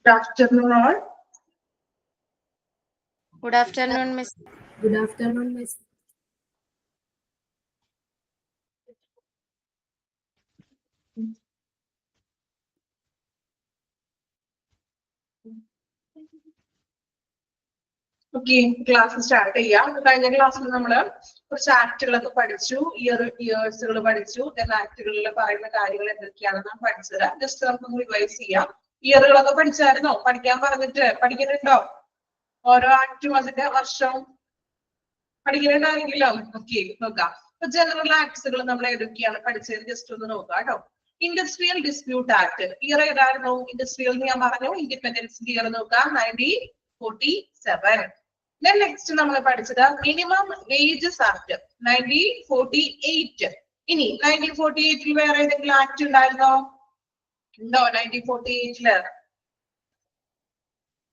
Good afternoon, all. Good afternoon, Miss. Good afternoon, Miss. Okay, class start ചെയ്യാം. കഴിഞ്ഞ ക്ലാസ്സിൽ നമ്മൾ കുറച്ച് ആക്ടുകളൊക്കെ പഠിച്ചു, ഇയേഴ്സുകൾ പഠിച്ചു, ആക്ടുകളിൽ പറയുന്ന കാര്യങ്ങൾ എന്തൊക്കെയാണെന്ന് പഠിച്ചത്. ജസ്റ്റ് നമുക്ക് റിവൈസ് ചെയ്യാം. ഇയറുകളൊക്കെ പഠിച്ചായിരുന്നോ? പഠിക്കാൻ പറഞ്ഞിട്ട് പഠിക്കുന്നുണ്ടോ? ഓരോ ആക്ടും അതിന്റെ വർഷവും പഠിക്കുന്നുണ്ടാണെങ്കിലോ? ഓക്കെ, നോക്കാം. ഇപ്പൊ ജനറൽ ആക്ട്സുകൾ നമ്മൾ ഏതൊക്കെയാണ് പഠിച്ചത് ജസ്റ്റ് ഒന്ന് നോക്കാം കേട്ടോ. ഇൻഡസ്ട്രിയൽ ഡിസ്പ്യൂട്ട് ആക്ട് ഇയർ ഏതായിരുന്നു? ഇൻഡസ്ട്രിയൽ ഞാൻ പറഞ്ഞു, ഇൻഡിപെൻഡൻസ് ഇയർ നോക്കാം 1947. Then next നമ്മൾ പഠിച്ചത് മിനിമം വേജസ് ആക്ട് 1948. ഇനി 1948 വേറെ ഏതെങ്കിലും ആക്ട് ഉണ്ടായിരുന്നോ? ഉണ്ടോ? 1948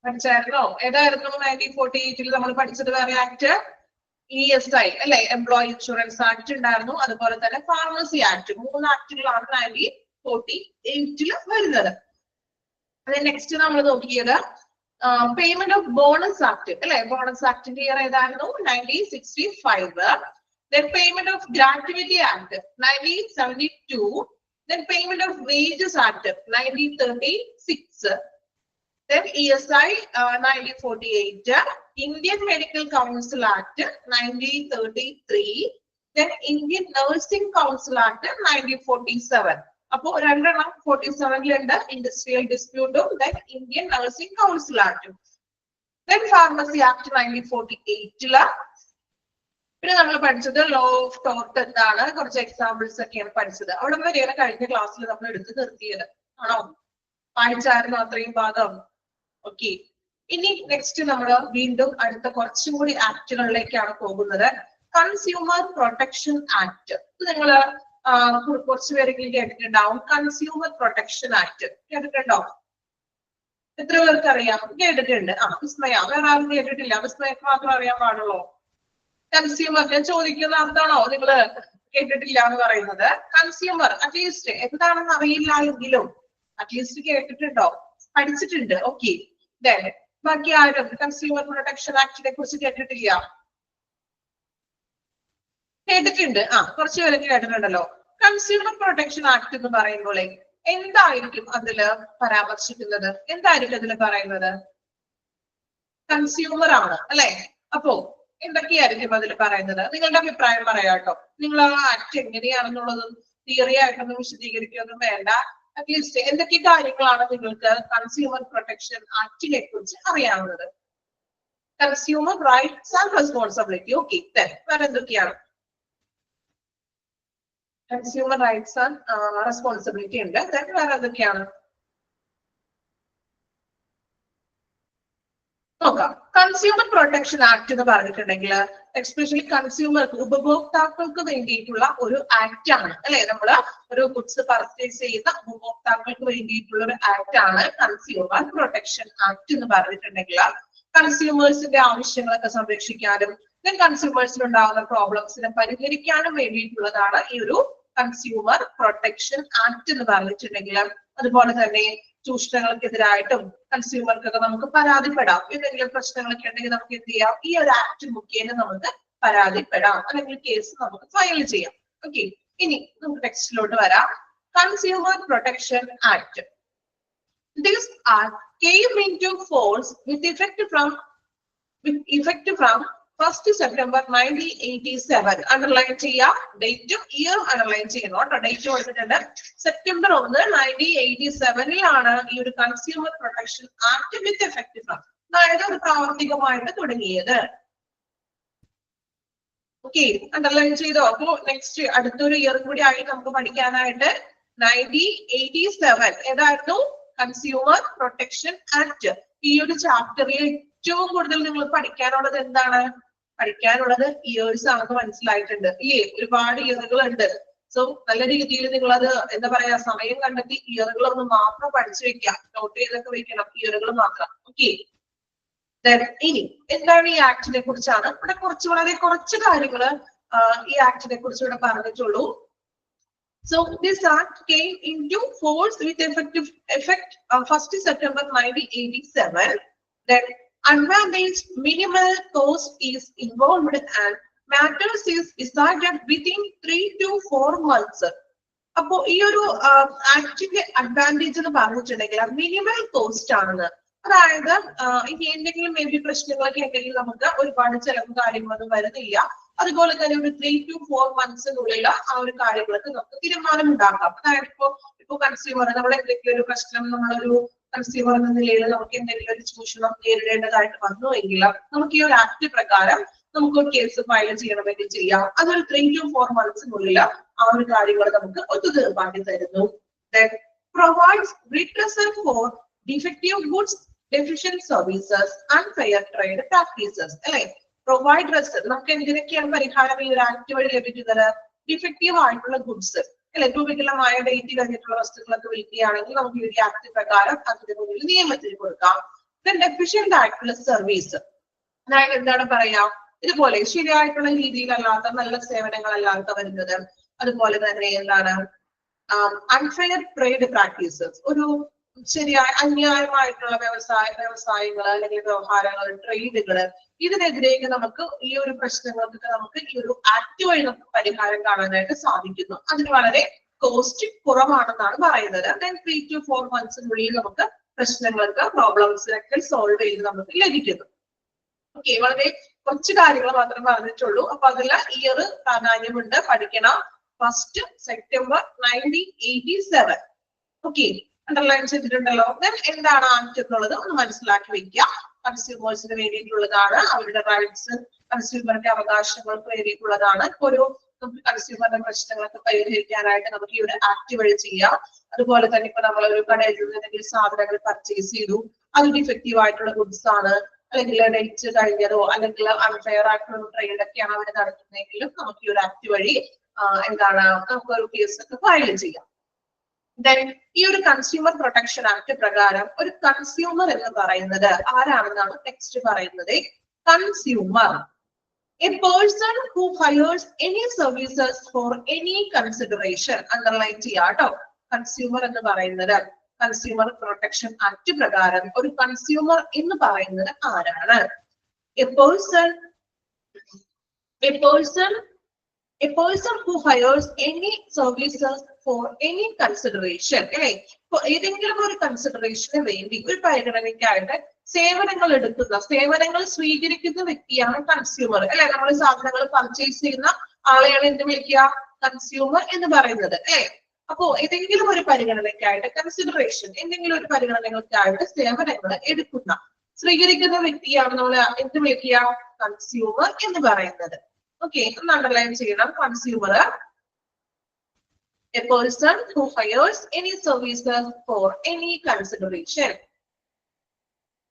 പഠിച്ചായിരുന്നോ? ഏതായിരുന്നു 1948 നമ്മൾ പഠിച്ചത്? വേറെ ആക്ട് ESI അല്ലെ, എംപ്ലോയി ഇൻഷുറൻസ് ആക്ട് ഉണ്ടായിരുന്നു. അതുപോലെ തന്നെ ഫാർമസി ആക്ട്. 3 ആക്ടുകളാണ് 1948 വരുന്നത്. അത് നെക്സ്റ്റ് നമ്മൾ നോക്കിയത് പേയ്മെന്റ് ഓഫ് ബോണസ് ആക്ട് അല്ലെ. ബോണസ് ആക്ടിന്റെ ഇയർ ഏതായിരുന്നു? 1965. Then payment of gratuity act 1972. Then payment of wages act 1936. Then ESI 1948. Indian Medical Council Act 1933. Then Indian Nursing Council Act 1947. അപ്പോൾ രണ്ടെണ്ണം 47 ഇൻഡസ്ട്രിയൽ ഡിസ്പ്യൂട്ടും Indian nursing council ആക്ടും. Pharmacy act 1948. പിന്നെ നമ്മൾ പഠിച്ചത് law of tort എന്താണ്, കുറച്ച് എക്സാമ്പിൾസ് ഒക്കെയാണ് പഠിച്ചത്. അവിടെ വരെയാണ് കഴിഞ്ഞ ക്ലാസ്സിൽ നമ്മൾ എടുത്ത് നിർത്തിയത്. ആണോ? പഠിച്ചായിരുന്നു അത്രയും ഭാഗം? ഓക്കെ. ഇനി നെക്സ്റ്റ് നമ്മൾ വീണ്ടും അടുത്ത കുറച്ചും കൂടി ആക്ടുകളിലേക്കാണ് പോകുന്നത്. Consumer protection act. നിങ്ങൾ കുറച്ചു പേരെങ്കിലും കേട്ടിട്ടുണ്ടാവും. കൺസ്യൂമർ പ്രൊട്ടക്ഷൻ ആക്ട് കേട്ടിട്ടുണ്ടോ? എത്ര പേർക്ക് അറിയാം? കേട്ടിട്ടുണ്ട്. വിസ്മയ. വേറെ ആരും കേട്ടിട്ടില്ല? വിസ്മയക്ക് മാത്രം അറിയാൻ പാടുള്ളൂ. കൺസ്യൂമർ ഞാൻ ചോദിക്കുന്ന അർത്ഥമാണോ നിങ്ങൾ കേട്ടിട്ടില്ല എന്ന് പറയുന്നത്? കൺസ്യൂമർ അറ്റ്ലീസ്റ്റ് എന്താണെന്ന് അറിയില്ല എങ്കിലും അറ്റ്ലീസ്റ്റ് കേട്ടിട്ടുണ്ടോ? പഠിച്ചിട്ടുണ്ട്. ഓക്കെ. ബാക്കി ആരും കൺസ്യൂമർ പ്രൊട്ടക്ഷൻ ആക്ടിനെ കുറിച്ച് കേട്ടിട്ടില്ല? കേട്ടിട്ടുണ്ട്. കുറച്ചു പേരൊക്കെ കേട്ടിട്ടുണ്ടല്ലോ. കൺസ്യൂമർ പ്രൊട്ടക്ഷൻ ആക്ട് എന്ന് പറയുമ്പോൾ എന്തായിരിക്കും അതില് പരാമർശിക്കുന്നത്? എന്തായിരിക്കും അതിൽ പറയുന്നത്? കൺസ്യൂമർ ആണ് അല്ലെ. അപ്പോ എന്തൊക്കെയായിരിക്കും അതിൽ പറയുന്നത്? നിങ്ങളുടെ അഭിപ്രായം പറയാട്ടോ. നിങ്ങൾ ആ ആക്ട് എങ്ങനെയാണെന്നുള്ളതും തിയറി ആയിട്ടൊന്നും വിശദീകരിക്കുകയൊന്നും വേണ്ട. അറ്റ്ലീസ്റ്റ് എന്തൊക്കെ കാര്യങ്ങളാണ് നിങ്ങൾക്ക് കൺസ്യൂമർ പ്രൊട്ടക്ഷൻ ആക്ടിനെ കുറിച്ച് അറിയാവുന്നത്? Consumer rights and responsibility. Okay. വേറെ എന്തൊക്കെയാണ്? കൺസ്യൂമർ റൈറ്റ്സ് ആൻഡ് റെസ്പോൺസിബിലിറ്റി ഉണ്ട്. വേറെ എന്തൊക്കെയാണ് നോക്കാം. കൺസ്യൂമർ പ്രൊട്ടക്ഷൻ ആക്ട് എന്ന് പറഞ്ഞിട്ടുണ്ടെങ്കിൽ എസ്പെഷ്യലി കൺസ്യൂമർക്ക്, ഉപഭോക്താക്കൾക്ക് വേണ്ടിയിട്ടുള്ള ഒരു ആക്ട് ആണ് അല്ലെ. നമ്മൾ ഒരു ഗുഡ്സ് പർച്ചേസ് ചെയ്യുന്ന ഉപഭോക്താക്കൾക്ക് വേണ്ടിയിട്ടുള്ള ഒരു ആക്ട് ആണ് കൺസ്യൂമർ പ്രൊട്ടക്ഷൻ ആക്ട് എന്ന് പറഞ്ഞിട്ടുണ്ടെങ്കിൽ. കൺസ്യൂമേഴ്സിന്റെ ആവശ്യങ്ങളൊക്കെ സംരക്ഷിക്കാനും കൺസ്യൂമേഴ്സിന് ഉണ്ടാകുന്ന പ്രോബ്ലംസിനെ പരിഹരിക്കാനും വേണ്ടിയിട്ടുള്ളതാണ് ഈ ഒരു കൺസ്യൂമർ പ്രൊട്ടക്ഷൻ ആക്ട് എന്ന് പറഞ്ഞിട്ടുണ്ടെങ്കിൽ. അതുപോലെ തന്നെ ചൂഷണങ്ങൾക്കെതിരായിട്ടും കൺസ്യൂമർക്കൊക്കെ നമുക്ക് പരാതിപ്പെടാം. എന്തെങ്കിലും പ്രശ്നങ്ങളൊക്കെ ഉണ്ടെങ്കിൽ നമുക്ക് എന്ത് ചെയ്യാം? ഈ ഒരു ആക്ട് മുഖേന നമുക്ക് പരാതിപ്പെടാം, അല്ലെങ്കിൽ കേസ് നമുക്ക് ഫയൽ ചെയ്യാം. ഓക്കെ. ഇനി നമുക്ക് ടെക്സ്റ്റിലോട്ട് വരാം. Consumer protection act. This act came into force with effect from 1st September 1987. Underline ചെയ്യാം. ഡേറ്റും ഇയറും അണ്ടർലൈൻ ചെയ്യണം കേട്ടോ. ഡേറ്റ് കൊടുത്തിട്ടുണ്ട്. സെപ്റ്റംബർ 1, 1987 ഈ ഒരു consumer protection act with effect from, അതായത് ഒരു പ്രാവർത്തികമായിട്ട് തുടങ്ങിയത്. ഓക്കെ. അണ്ടർലൈൻ ചെയ്തോ? അപ്പോ നെക്സ്റ്റ് അടുത്തൊരു ഇയർ കൂടി ആയി നമുക്ക് പഠിക്കാനായിട്ട്. 1987 ഏതായിരുന്നു? Consumer protection act. ഈ ഒരു ചാപ്റ്ററിൽ ഏറ്റവും കൂടുതൽ നിങ്ങൾ പഠിക്കാനുള്ളത് എന്താണ്? പഠിക്കാനുള്ളത് ഇയേഴ്സ് ആണെന്ന് മനസ്സിലായിട്ടുണ്ട് ഇല്ലേ? ഒരുപാട് ഇയറുകൾ ഉണ്ട്. സോ നല്ല രീതിയിൽ നിങ്ങൾ അത് എന്താ പറയാ, സമയം കണ്ടെത്തി ഇയറുകളൊന്ന് മാത്രം പഠിച്ചു വെക്കാം. നോട്ട് ചെയ്തൊക്കെ വെക്കണം ഇയറുകൾ മാത്രം. ഓക്കെ. ഇനി എന്താണ് ഈ ആക്ടിനെ കുറിച്ചാണ് ഇവിടെ വളരെ കുറച്ച് കാര്യങ്ങള് ഈ ആക്ടിനെ കുറിച്ച് ഇവിടെ പറഞ്ഞിട്ടുള്ളൂ. So this act came into force with effect 1st September 1987. Then advantage minimal cost is involved and matters is decided within 3 to 4 months. അപ്പോ ഈ ഒരു ആക്ടിന്റെ അഡ്വാൻറ്റേജ് എന്ന് പറഞ്ഞിട്ടുണ്ടെങ്കിൽ മിനിമൽ കോസ്റ്റ് ആണ്. അതായത് ഇനി എന്തെങ്കിലും മേ ബി പ്രശ്നങ്ങളൊക്കെ ഉണ്ടെങ്കിൽ നമുക്ക് ഒരുപാട് ചെലവ് കാര്യങ്ങളൊന്നും വരുന്നില്ല. അതുപോലെ തന്നെ ഒരു 3 to 4 monthsനുള്ളിൽ ആ ഒരു കാര്യങ്ങൾക്ക് നമുക്ക് തീരുമാനം ഉണ്ടാക്കാം. അതായത് ഇപ്പൊ കൺസ്യൂമർ നമ്മൾ എന്തെങ്കിലും ഒരു പ്രശ്നം നമ്മളൊരു കൺസ്യൂമർ എന്ന നിലയിൽ നമുക്ക് എന്തെങ്കിലും ഒരു ചൂഷണം നേരിടേണ്ടതായിട്ട് വന്നു എങ്കിൽ നമുക്ക് ഈ ഒരു ആക്ട് പ്രകാരം നമുക്ക് ഒരു കേസ് ഫയൽ ചെയ്യണമെങ്കിൽ ചെയ്യാം. അതൊരു 3 to 4 monthsനുള്ളിൽ ആ ഒരു കാര്യങ്ങൾ നമുക്ക് ഒത്തുതീർപ്പാക്കി തരുന്നു. Then provides redressal for defective goods, deficient services, unfair trade practices. അല്ലെ, പ്രൊവൈഡ് റെസൽ നമുക്ക് എന്തിനൊക്കെയാണ് പരിഹാരം ഈ ഒരു ആക്ട് വഴി ലഭിക്കുന്നത്? ഡിഫക്റ്റീവ് ആയിട്ടുള്ള ഗുഡ്സ് അല്ലെ, രൂപകലമായ ഡേറ്റ് കഴിഞ്ഞിട്ടുള്ള വസ്തുക്കളൊക്കെ വിൽക്കുകയാണെങ്കിൽ നമുക്ക് ഈ ഒരു ആക്ട് പ്രകാരം അതിന് മുന്നിൽ നിയമത്തിൽ കൊടുക്കാം. Then deficient ആയിട്ടുള്ള സർവീസ്, അതായത് എന്താണ് പറയാ, ഇതുപോലെ ശരിയായിട്ടുള്ള രീതിയിലല്ലാത്ത നല്ല സേവനങ്ങളല്ലാത്ത വരുന്നത്. അതുപോലെ തന്നെ എന്താണ് അൺഫെയർ ട്രേഡ് പ്രാക്ടീസസ്, ഒരു ശരിയായ അന്യായമായിട്ടുള്ള വ്യവസായങ്ങൾ അല്ലെങ്കിൽ വ്യവഹാരങ്ങൾ, ട്രേഡുകള്, ഇതിനെതിരേക്ക് നമുക്ക് ഈ ഒരു പ്രശ്നങ്ങൾക്കൊക്കെ നമുക്ക് ഈ ഒരു ആക്ട് വഴി നമുക്ക് പരിഹാരം കാണാനായിട്ട് സാധിക്കുന്നു. അതിന് വളരെ കോസ്റ്റ് കുറവാണെന്നാണ് പറയുന്നത്. 3 to 4 monthsനുള്ളിൽ നമുക്ക് പ്രശ്നങ്ങൾക്ക് പ്രോബ്ലംസിനൊക്കെ സോൾവ് ചെയ്ത് നമുക്ക് ലഭിക്കുന്നു. ഓക്കെ, വളരെ കുറച്ച് കാര്യങ്ങൾ മാത്രം പറഞ്ഞിട്ടുള്ളൂ. അപ്പൊ അതിൽ ഇയർ പ്രാധാന്യമുണ്ട്, പഠിക്കണം. 1st September 1987. ഓക്കെ, അണ്ടർലൈൻ ചെയ്തിട്ടുണ്ടല്ലോ. എന്താണ് ആക്ട് എന്നുള്ളത് ഒന്ന് മനസ്സിലാക്കി വെക്കുക. കൺസ്യൂമേഴ്സിന് വേണ്ടിയിട്ടുള്ളതാണ്, അവരുടെ റൈറ്റ്സ്, കൺസ്യൂമറിന്റെ അവകാശങ്ങൾക്ക് വേണ്ടിയിട്ടുള്ളതാണ്. ഒരു കൺസ്യൂമറിന്റെ പ്രശ്നങ്ങളൊക്കെ പരിഹരിക്കാനായിട്ട് നമുക്ക് ഈ ഒരു ആക്ട് വഴി ചെയ്യാം. അതുപോലെ തന്നെ ഇപ്പൊ നമ്മൾ ഒരു കടയിൽ നിന്ന് എന്തെങ്കിലും സാധനങ്ങൾ പർച്ചേസ് ചെയ്തു, അത് ഡിഫക്റ്റീവ് ആയിട്ടുള്ള ഗുഡ്സ് ആണ്, അല്ലെങ്കിൽ ഡേറ്റ് കഴിഞ്ഞതോ അല്ലെങ്കിൽ അൺഫെയർ ആയിട്ടുള്ള ട്രേഡ് ഒക്കെയാണ് അവർ നടത്തുന്നതെങ്കിലും നമുക്ക് ഈ ഒരു ആക്ട് വഴി എന്താണ് നമുക്ക് ഒരു കേസ് ഒക്കെ ഫയൽ ചെയ്യാം. Then ഈ ഒരു കൺസ്യൂമർ പ്രൊട്ടക്ഷൻ ആക്ട് പ്രകാരം ഒരു കൺസ്യൂമർ എന്ന് പറയുന്നത് ആരാണെന്നാണ് നെക്സ്റ്റ് പറയുന്നത്. Consumer, a person who hires any services for any consideration. Underline ചെയ്യാട്ടോ, കൺസ്യൂമർ എന്ന് പറയുന്നത് കൺസ്യൂമർ പ്രൊട്ടക്ഷൻ ആക്ട് പ്രകാരം ഒരു കൺസ്യൂമർ എന്ന് പറയുന്നത് ആരാണ്? A person who hires any services for any consideration. അല്ലെ, ഇപ്പൊ ഏതെങ്കിലും ഒരു കൺസിഡറേഷന് വേണ്ടി ഒരു പരിഗണനയ്ക്കായിട്ട് സേവനങ്ങൾ എടുക്കുന്ന, സേവനങ്ങൾ സ്വീകരിക്കുന്ന വ്യക്തിയാണ് കൺസ്യൂമർ. അല്ലെ, നമ്മൾ സാധനങ്ങൾ പർച്ചേസ് ചെയ്യുന്ന ആളെയാണ് എന്ത് വിളിക്കുക? കൺസ്യൂമർ എന്ന് പറയുന്നത്. അല്ലെ, അപ്പോ ഏതെങ്കിലും ഒരു പരിഗണനയ്ക്കായിട്ട് കൺസിഡറേഷൻ, എന്തെങ്കിലും ഒരു പരിഗണനകൾക്കായിട്ട് സേവനങ്ങൾ എടുക്കുന്ന, സ്വീകരിക്കുന്ന വ്യക്തിയാണ് നമ്മൾ എന്ത് വിളിക്കുക? കൺസ്യൂമർ എന്ന് പറയുന്നത്. ഓക്കെ, ഒന്ന് അണ്ടർലൈൻ ചെയ്യണം. Consumer, a person who hires any services for any consideration.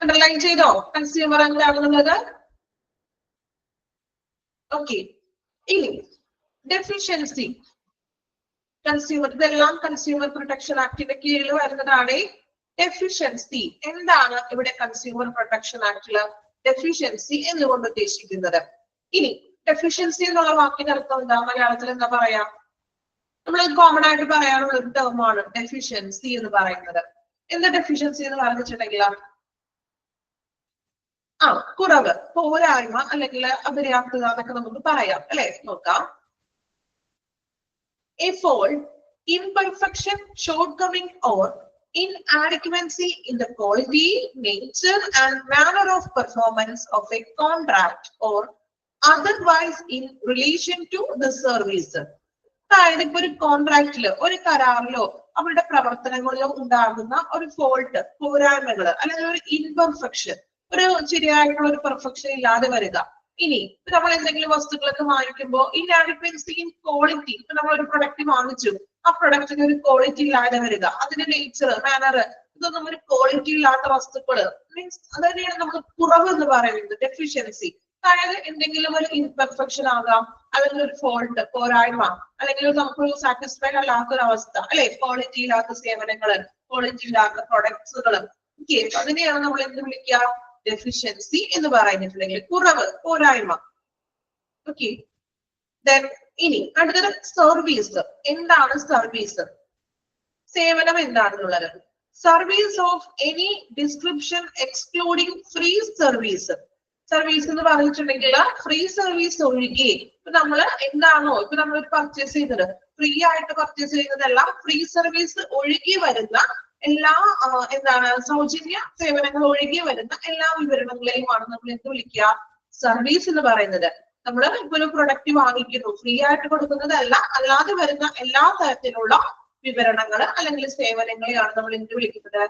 Underline ചെയ്തോ കൺസ്യൂമർ എന്താണെന്നുള്ളത്? ഓക്കെ, ഇനി ഡെഫിഷ്യൻസി. കൺസ്യൂമർ, ഇതെല്ലാം കൺസ്യൂമർ പ്രൊട്ടക്ഷൻ ആക്ടിന്റെ കീഴിൽ വരുന്നതാണ്. ഡെഫിഷ്യൻസി എന്താണ് ഇവിടെ കൺസ്യൂമർ പ്രൊട്ടക്ഷൻ ആക്ടില് ഡെഫിഷ്യൻസി എന്നുകൊണ്ട് ഉദ്ദേശിക്കുന്നത്? ഇനി ഡെഫിഷ്യൻസി എന്നുള്ള വാക്കിന്റെ അർത്ഥം എന്താ? മലയാളത്തിൽ എന്താ പറയാ? നമ്മൾ കോമൺ ആയിട്ട് പറയാനുള്ള ഒരു ടേമാണ് ഡെഫിഷ്യൻസി എന്ന് പറയുന്നത്. എന്താ ഡെഫിഷ്യൻസി എന്ന് പറഞ്ഞിട്ടുണ്ടെങ്കിൽ കുറവ്, പോരായ്മ അല്ലെങ്കിൽ അപര്യാപ്തത എന്നൊക്കെ നമുക്ക് പറയാം. അല്ലെ, നോക്കാം. A fault, imperfection, shortcoming or inadequacy in the quality, nature and manner of performance of a contract or otherwise in relation to the service. അതായത് ഇപ്പൊ ഒരു കോൺട്രാക്റ്റിലോ ഒരു കരാറിലോ അവരുടെ പ്രവർത്തനങ്ങളിലോ ഉണ്ടാകുന്ന ഒരു ഫോൾട്ട്, പോരായ്മകള് അല്ലെങ്കിൽ ഒരു ഇൻപെർഫെക്ഷൻ, ഒരു ശരിയായിട്ടുള്ള ഒരു പെർഫെക്ഷൻ ഇല്ലാതെ വരിക. ഇനി നമ്മൾ എന്തെങ്കിലും വസ്തുക്കളൊക്കെ വാങ്ങിക്കുമ്പോൾ ഇൻആഡിക്വൻസി ഇൻ ക്വാളിറ്റി, ഇപ്പൊ നമ്മൾ ഒരു പ്രൊഡക്റ്റ് വാങ്ങിച്ചു, ആ പ്രൊഡക്റ്റിന് ഒരു ക്വാളിറ്റി ഇല്ലാതെ വരിക, അതിന്റെ നേച്ചർ, മാനർ, ഇതൊന്നും ഒരു ക്വാളിറ്റി ഇല്ലാത്ത വസ്തുക്കള് മീൻസ് അത് തന്നെയാണ് നമ്മൾ കുറവ് എന്ന് പറയുന്നത്, ഡെഫിഷ്യൻസി. അതായത് എന്തെങ്കിലും ഒരു ഇൻപെർഫെക്ഷൻ ആകാം, അല്ലെങ്കിൽ ഒരു ഫോൾട്ട്, പോരായ്മ, അല്ലെങ്കിൽ നമുക്കൊരു സാറ്റിസ്ഫൈഡ് അല്ലാത്തൊരു അവസ്ഥ, അല്ലെ, ക്വാളിറ്റി ഇല്ലാത്ത സേവനങ്ങള്, ക്വാളിറ്റി ഇല്ലാത്ത പ്രൊഡക്ട്സുകള്. ഓക്കെ, അതിനെയാണ് നമ്മൾ എന്ത് വിളിക്കുക? ഡെഫിഷ്യൻസി എന്ന് പറഞ്ഞിട്ടുണ്ടെങ്കിൽ കുറവ്, പോരായ്മ. ഓക്കെ, then ഇനി അടുത്തത് സർവീസ്. എന്താണ് സർവീസ്? സേവനം എന്താണെന്നുള്ളത്. Service of any description excluding free service. Service എന്ന് പറഞ്ഞിട്ടുണ്ടെങ്കിൽ ഫ്രീ സർവീസ് ഒഴികെ ഇപ്പൊ നമ്മൾ എന്താണോ ഇപ്പൊ നമ്മൾ പർച്ചേസ് ചെയ്യുന്നത് ഫ്രീ ആയിട്ട് പർച്ചേസ് ചെയ്യുന്നതെല്ലാം ഫ്രീ സർവീസ് ഒഴുകി വരുന്ന എല്ലാ എന്താണ് സൗജന്യ സേവനങ്ങൾ ഒഴുകി വരുന്ന എല്ലാ വിവരണങ്ങളെയുമാണ് നമ്മൾ എന്ത് വിളിക്കുക? സർവീസ് എന്ന് പറയുന്നത്. നമ്മൾ ഇപ്പൊ ഒരു പ്രൊഡക്റ്റ് വാങ്ങിക്കുന്നു, ഫ്രീ ആയിട്ട് കൊടുക്കുന്നതല്ല, അല്ലാതെ വരുന്ന എല്ലാ തരത്തിലുള്ള വിവരണങ്ങൾ അല്ലെങ്കിൽ സേവനങ്ങളെയാണ് നമ്മൾ എന്ത് വിളിക്കുന്നത്?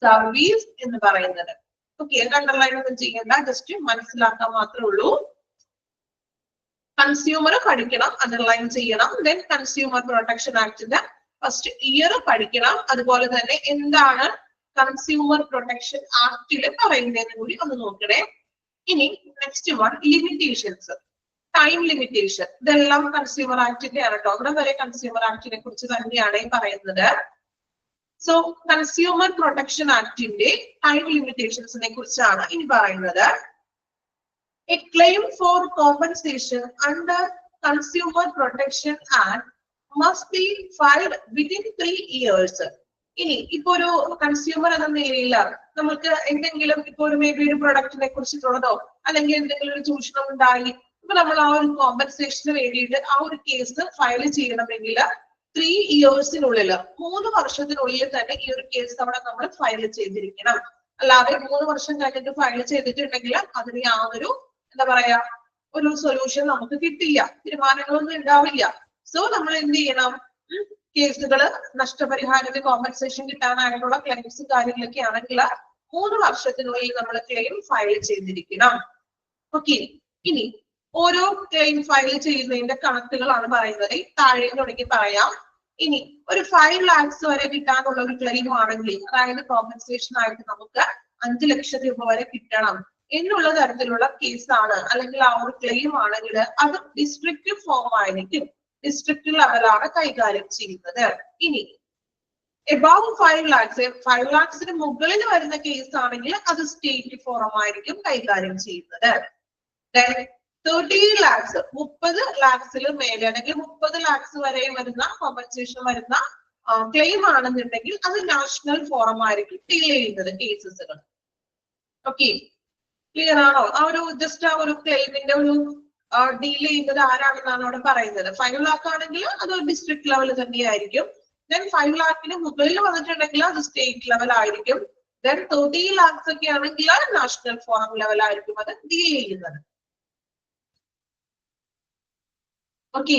സർവീസ് എന്ന് പറയുന്നത്. ഓക്കെ, അണ്ടർലൈൻ ഒന്നും ചെയ്യേണ്ട, ജസ്റ്റ് മനസ്സിലാക്കാൻ മാത്രമേ ഉള്ളൂ. കൺസ്യൂമർ പഠിക്കണം, അണ്ടർലൈൻ ചെയ്യണം. ദെൻ കൺസ്യൂമർ പ്രൊട്ടക്ഷൻ ആക്ടിന്റെ ഫസ്റ്റ് ഇയർ പഠിക്കണം. അതുപോലെ തന്നെ എന്താണ് കൺസ്യൂമർ പ്രൊട്ടക്ഷൻ ആക്ടിൽ പറയുന്നതെന്ന് കൂടി ഒന്ന് നോക്കണേ. ഇനി next one, limitations. Time limitation. ഇതെല്ലാം കൺസ്യൂമർ ആക്ടിന്റെ ആണ് കേട്ടോ. ഇവിടെ വരെ കൺസ്യൂമർ ആക്ടിനെ കുറിച്ച് തന്നെയാണ് പറയുന്നത്. സോ കൺസ്യൂമർ പ്രൊട്ടക്ഷൻ ആക്ടിന്റെ ടൈം ലിമിറ്റേഷൻസിനെ കുറിച്ചാണ് ഇനി പറയുന്നത്. A claim four compensation under consumer protection act must be filed within 3 years. ഇനി ഇപ്പൊ ഒരു കൺസ്യൂമർ എന്ന നിലയിൽ നമുക്ക് എന്തെങ്കിലും ഇപ്പൊ ഒരു മേ ബി ഒരു പ്രൊഡക്റ്റിനെ കുറിച്ചിട്ടുള്ളതോ അല്ലെങ്കിൽ എന്തെങ്കിലും ഒരു ചൂഷണം ഉണ്ടായി, ഇപ്പൊ നമ്മൾ ആ ഒരു കോമ്പൻസേഷന് വേണ്ടിയിട്ട് ആ ഒരു കേസ് ഫയൽ ചെയ്യണമെങ്കിൽ 3 yearsനുള്ളിൽ 3 വർഷത്തിനുള്ളിൽ തന്നെ ഈ ഒരു കേസ് അവിടെ നമ്മൾ ഫയൽ ചെയ്തിരിക്കണം. അല്ലാതെ 3 വർഷം കഴിഞ്ഞിട്ട് ഫയൽ ചെയ്തിട്ടുണ്ടെങ്കിൽ അതിന് യാതൊരു എന്താ പറയാ ഒരു സൊല്യൂഷൻ നമുക്ക് കിട്ടില്ല, തീരുമാനങ്ങളൊന്നും ഉണ്ടാവില്ല. സോ നമ്മൾ എന്ത് ചെയ്യണം? കേസുകൾ നഷ്ടപരിഹാരത്തിന് കോമ്പൻസേഷൻ കിട്ടാനായിട്ടുള്ള ക്ലെയിംസ് കാര്യങ്ങളൊക്കെ ആണെങ്കിൽ 3 വർഷത്തിനുള്ളിൽ നമ്മൾ ക്ലെയിം ഫയൽ ചെയ്തിരിക്കണം. ഓക്കെ, ഇനി ഓരോ ക്ലെയിം ഫയൽ ചെയ്യുന്നതിന്റെ കണക്കുകളാണ് പറയുന്നത്. താഴെ തുടങ്ങി പറയാം. ഇനി ഒരു 5 lakhs വരെ കിട്ടാനുള്ള ഒരു ക്ലെയിം ആണെങ്കിൽ, അതായത് കോമ്പൻസേഷൻ ആയിട്ട് നമുക്ക് 5 ലക്ഷം രൂപ വരെ കിട്ടണം എന്നുള്ള തരത്തിലുള്ള കേസാണ് അല്ലെങ്കിൽ ആ ഒരു ക്ലെയിം ആണെങ്കിൽ അത് ഡിസ്ട്രിക്ട് ഫോം ആയിരിക്കും, ഡിസ്ട്രിക്ട് ലെവലാണ് കൈകാര്യം ചെയ്യുന്നത്. ഇനി എബവ് 5 lakhs, 5 lakhsന് മുകളിൽ വരുന്ന കേസ് ആണെങ്കിൽ അത് സ്റ്റേറ്റ് ഫോറം ആയിരിക്കും കൈകാര്യം ചെയ്യുന്നത്. 30 lakhs, 30 lakhsൽ മേലെ അല്ലെങ്കിൽ 30 lakhs വരെ വരുന്ന കോമ്പൻസേഷൻ വരുന്ന ക്ലെയിം ആണെന്നുണ്ടെങ്കിൽ അത് നാഷണൽ ഫോറം ആയിരിക്കും ഡീൽ ചെയ്യുന്നത് കേസസുകൾ. ഓക്കെ, ക്ലിയർ ആണോ? ആ ഒരു ജസ്റ്റ് ആ ഒരു ക്ലെയിമിന്റെ ഒരു ഡീൽ ചെയ്യുന്നത് ആരാണെന്നാണ് അവിടെ പറയുന്നത്. 5 lakh ആണെങ്കിൽ അത് ഡിസ്ട്രിക്ട് ലെവൽ തന്നെയായിരിക്കും. ദെൻ 5 lakhന് മുകളിൽ വന്നിട്ടുണ്ടെങ്കിൽ അത് സ്റ്റേറ്റ് ലെവൽ ആയിരിക്കും. ദെൻ 30 lakhs ഒക്കെ ആണെങ്കിൽ നാഷണൽ ഫോറം ലെവൽ ആയിരിക്കും അത് ഡീൽ ചെയ്യുന്നത്. ഓക്കെ,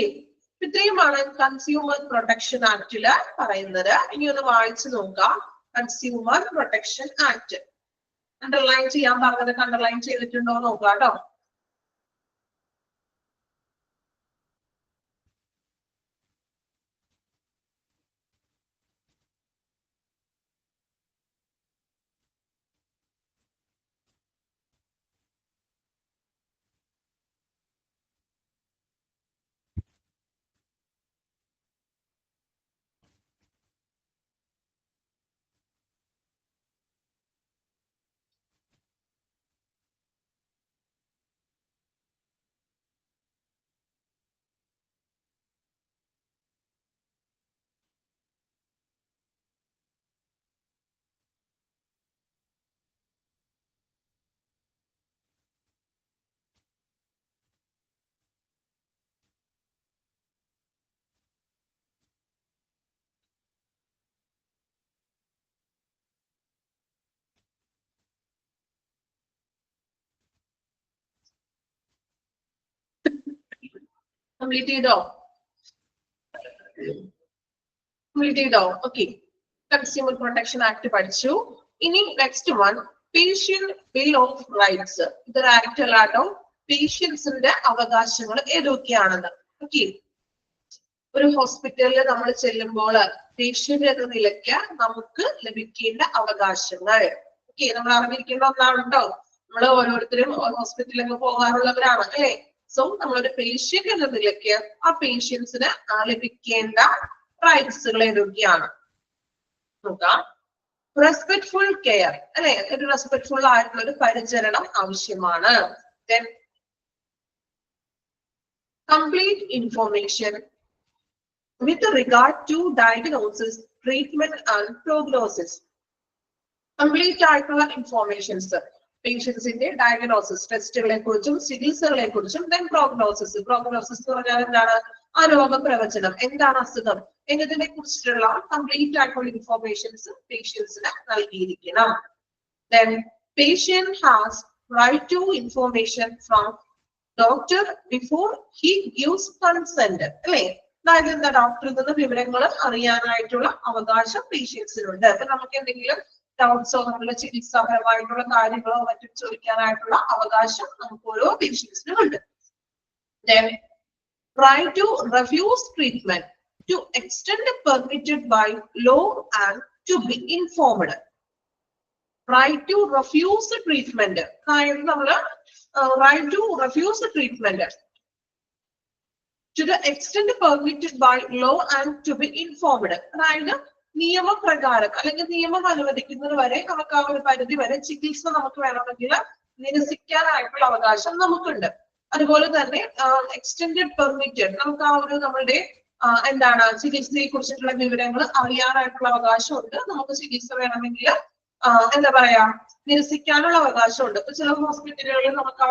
ഇത്രയുമാണ് കൺസ്യൂമർ പ്രൊട്ടക്ഷൻ ആക്ടില് പറയുന്നത്. ഇനി ഒന്ന് വായിച്ചു നോക്കാം. കൺസ്യൂമർ പ്രൊട്ടക്ഷൻ ആക്ട് അണ്ടർലൈൻ ചെയ്യാൻ പറഞ്ഞത് അണ്ടർലൈൻ ചെയ്തിട്ടുണ്ടോ നോക്കാം കേട്ടോ. കംപ്ലീറ്റ് ചെയ്തോ? ഓക്കെ, കൺസ്യൂമർ പ്രൊട്ടക്ഷൻ ആക്ട് പഠിച്ചു. ഇനി next one, patient bill of rights. ഇതൊരു ആക്ട് അല്ലാട്ടോ. പേഷ്യൻസിന്റെ അവകാശങ്ങൾ ഏതൊക്കെയാണെന്ന്. ഓക്കെ, ഒരു ഹോസ്പിറ്റലിൽ നമ്മൾ ചെല്ലുമ്പോൾ പേഷ്യന്റ് എന്ന നിലയ്ക്ക് നമുക്ക് ലഭിക്കേണ്ട അവകാശങ്ങൾ. ഓക്കെ, നമ്മൾ അറിഞ്ഞിരിക്കേണ്ട ഒന്നാണ് കേട്ടോ. നമ്മൾ ഓരോരുത്തരും ഹോസ്പിറ്റലിൽ പോകാറുള്ളവരാണ് അല്ലെ. സോ നമ്മളൊരു പേഷ്യന്റ് എന്ന നിലയ്ക്ക് ആ പേഷ്യൻസിന് ലഭിക്കേണ്ട റൈറ്റ്സുകൾ ഏതൊക്കെയാണ് നോക്കാം. റെസ്പെക്ട്ഫുൾ കെയർ അല്ലെ, ഒരു റെസ്പെക്ട്ഫുൾ ആയിട്ടുള്ള ഒരു പരിചരണം ആവശ്യമാണ്. complete information with regard to diagnosis, treatment and prognosis. Complete ആയിട്ടുള്ള ഇൻഫോർമേഷൻസ് പേഷ്യൻസിന്റെ ഡയഗ്നോസിസ്, ടെസ്റ്റുകളെ കുറിച്ചും ചികിത്സകളെ കുറിച്ചും, ദെൻ പ്രോഗ്നോസിസ്. പ്രോഗ്നോസിസ് എന്ന് പറഞ്ഞാൽ എന്താണ്? ആ രോഗപ്രവചനം, എന്താണ് അസുഖം എന്നതിനെ കുറിച്ചിട്ടുള്ള കംപ്ലീറ്റ് ആയിട്ടുള്ള ഇൻഫോർമേഷൻസ് പേഷ്യൻസിന് നൽകിയിരിക്കണം. Then patient has right to information from doctor before he gives consent. അല്ലേ? അതായത് എന്താ? ഡോക്ടറിൽ നിന്ന് വിവരങ്ങൾ അറിയാനായിട്ടുള്ള അവകാശം പേഷ്യൻസിനുണ്ട്. അപ്പൊ നമുക്ക് എന്തെങ്കിലും ഡൗട്ട്സോ നമ്മുടെ ചികിത്സാപരമായിട്ടുള്ള കാര്യങ്ങളോ മറ്റും ചോദിക്കാനായിട്ടുള്ള അവകാശം നമുക്ക് ഓരോ പേഷ്യൻസിനും ഉണ്ട്. Then right to refuse treatment to extent permitted by law and to be informed. Right to refuse treatment. അതായത് നമ്മള് right to refuse treatment to the extent permitted by law and to be informed. അതായത് നിയമപ്രകാരം അല്ലെങ്കിൽ നിയമം അനുവദിക്കുന്നത് വരെ നമുക്ക് ആ ഒരു പരിധി വരെ ചികിത്സ നമുക്ക് വേണമെങ്കിൽ നിരസിക്കാനായിട്ടുള്ള അവകാശം നമുക്കുണ്ട്. അതുപോലെ തന്നെ എക്സ്റ്റെൻഡഡ് പെർമിറ്റഡ്, നമുക്ക് ആ ഒരു നമ്മളുടെ എന്താണ് ചികിത്സയെ കുറിച്ചിട്ടുള്ള വിവരങ്ങൾ അറിയാനായിട്ടുള്ള അവകാശമുണ്ട്. നമുക്ക് ചികിത്സ വേണമെങ്കിൽ എന്താ പറയാ നിരസിക്കാനുള്ള അവകാശമുണ്ട്. ഇപ്പൊ ചില ഹോസ്പിറ്റലുകളിൽ നമുക്ക്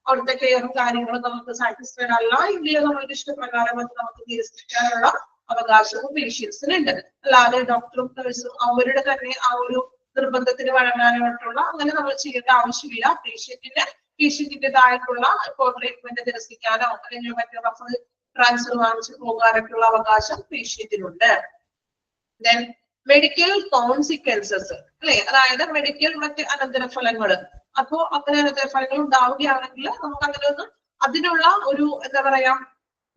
അവിടുത്തെ കെയറും കാര്യങ്ങളും നമുക്ക് സാറ്റിസ്ഫൈഡ് അല്ല എങ്കിൽ നമ്മളുടെ ഇഷ്ടപ്രകാരം അത് നമുക്ക് നിരസിക്കാനുള്ള അവകാശവും പേഷ്യൻസിനുണ്ട്. അല്ലാതെ ഡോക്ടറും നഴ്സും അവരുടെ തന്നെ ആ ഒരു നിർബന്ധത്തിന് വഴങ്ങാനായിട്ടുള്ള അങ്ങനെ നമ്മൾ ചെയ്യേണ്ട ആവശ്യമില്ല. പേഷ്യന്റിന്റേതായിട്ടുള്ള ഇപ്പോൾ ട്രീറ്റ്മെന്റ് നിരസിക്കാനോ അല്ലെങ്കിൽ മറ്റു റഫർ ട്രാൻസ്ഫർ വാങ്ങിച്ചു പോകാനൊക്കെയുള്ള അവകാശം പേഷ്യന്റിനുണ്ട്. ദെൻ മെഡിക്കൽ കോൺസിക്വൻസസ്, അല്ലെ? അതായത് മെഡിക്കൽ മറ്റ് അനന്തരഫലങ്ങൾ. അപ്പോ അങ്ങനെ അനന്തരഫലങ്ങൾ ഉണ്ടാവുകയാണെങ്കിൽ നമുക്ക് അതിനുള്ള ഒരു എന്താ പറയാ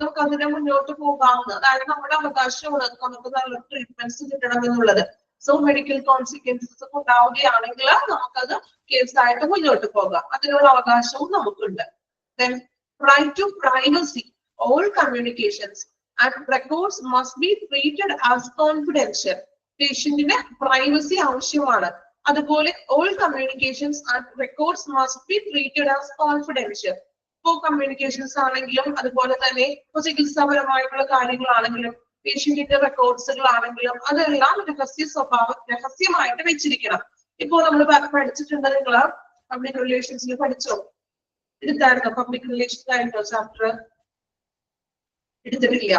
നമുക്ക് അതിനെ മുന്നോട്ട് പോകാവുന്ന, അതായത് നമ്മുടെ അവകാശമാണ് നമുക്ക് നല്ല ട്രീറ്റ്മെന്റ്സ് കിട്ടണം എന്നുള്ളത്. സോ മെഡിക്കൽ കോൺസിക്വൻസസ് ഒക്കെ ഉണ്ടാവുകയാണെങ്കിൽ നമുക്കത് കേസായിട്ട് മുന്നോട്ട് പോകാം. അതിനുള്ള അവകാശവും നമുക്കുണ്ട്. Then right to privacy. All communications and records must be treated as confidential. പേഷ്യന്റിന് പ്രൈവസി ആവശ്യമാണ്. അതുപോലെ all communications and records must be treated as confidential. Communications ആണെങ്കിലും അതുപോലെ തന്നെ ചികിത്സാപരമായിട്ടുള്ള കാര്യങ്ങളാണെങ്കിലും പേഷ്യന്റിന്റെ റെക്കോർഡ്സുകളാണെങ്കിലും അതെല്ലാം രഹസ്യമായിട്ട് വെച്ചിരിക്കണം. ഇപ്പോ നമ്മൾ പഠിച്ചിട്ടുണ്ട്, നിങ്ങൾ പബ്ലിക് റിലേഷൻസിൽ പഠിച്ചോ? എടുത്തായിരുന്നോ? പബ്ലിക് റിലേഷൻസ് ആയിരുന്നോ ചാപ്റ്റർ? എടുത്തിട്ടില്ല.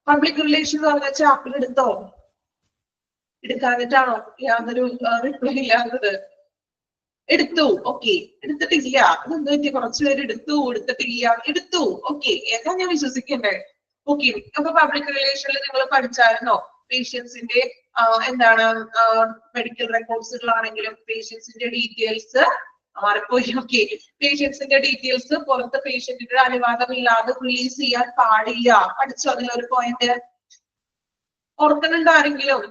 പബ്ലിക് റിലേഷൻ എന്ന് പറഞ്ഞ ചാപ്റ്റർ എടുത്തോ? എടുക്കാനിട്ടാണോ യാതൊരു റിപ്ലൈ ഇല്ലാത്തത്? എടുത്തു. ഓക്കെ, എടുത്തിട്ടില്ല. അതെന്താ പറ്റി? കുറച്ചുപേര് എടുത്തിട്ടില്ല. എടുത്തു. ഓക്കെ, ഏതാ ഞാൻ വിശ്വസിക്കണ്ടേ? ഓക്കെ, അപ്പൊ പബ്ലിക് റിലേഷനിൽ നിങ്ങൾ പഠിച്ചായിരുന്നോ? പേഷ്യൻസിന്റെ എന്താണ് മെഡിക്കൽ റെക്കോർഡ്സുകളാണെങ്കിലും പേഷ്യൻസിന്റെ ഡീറ്റെയിൽസ് മാറിപ്പോയി. ഓക്കെ, പേഷ്യൻസിന്റെ ഡീറ്റെയിൽസ് പുറത്ത് പേഷ്യന്റിന്റെ അനുവാദമില്ലാതെ റിലീസ് ചെയ്യാൻ പാടില്ല. പഠിച്ചോ അതിലൊരു പോയിന്റ്? ഓർക്കുന്നുണ്ടോ ആരെങ്കിലും?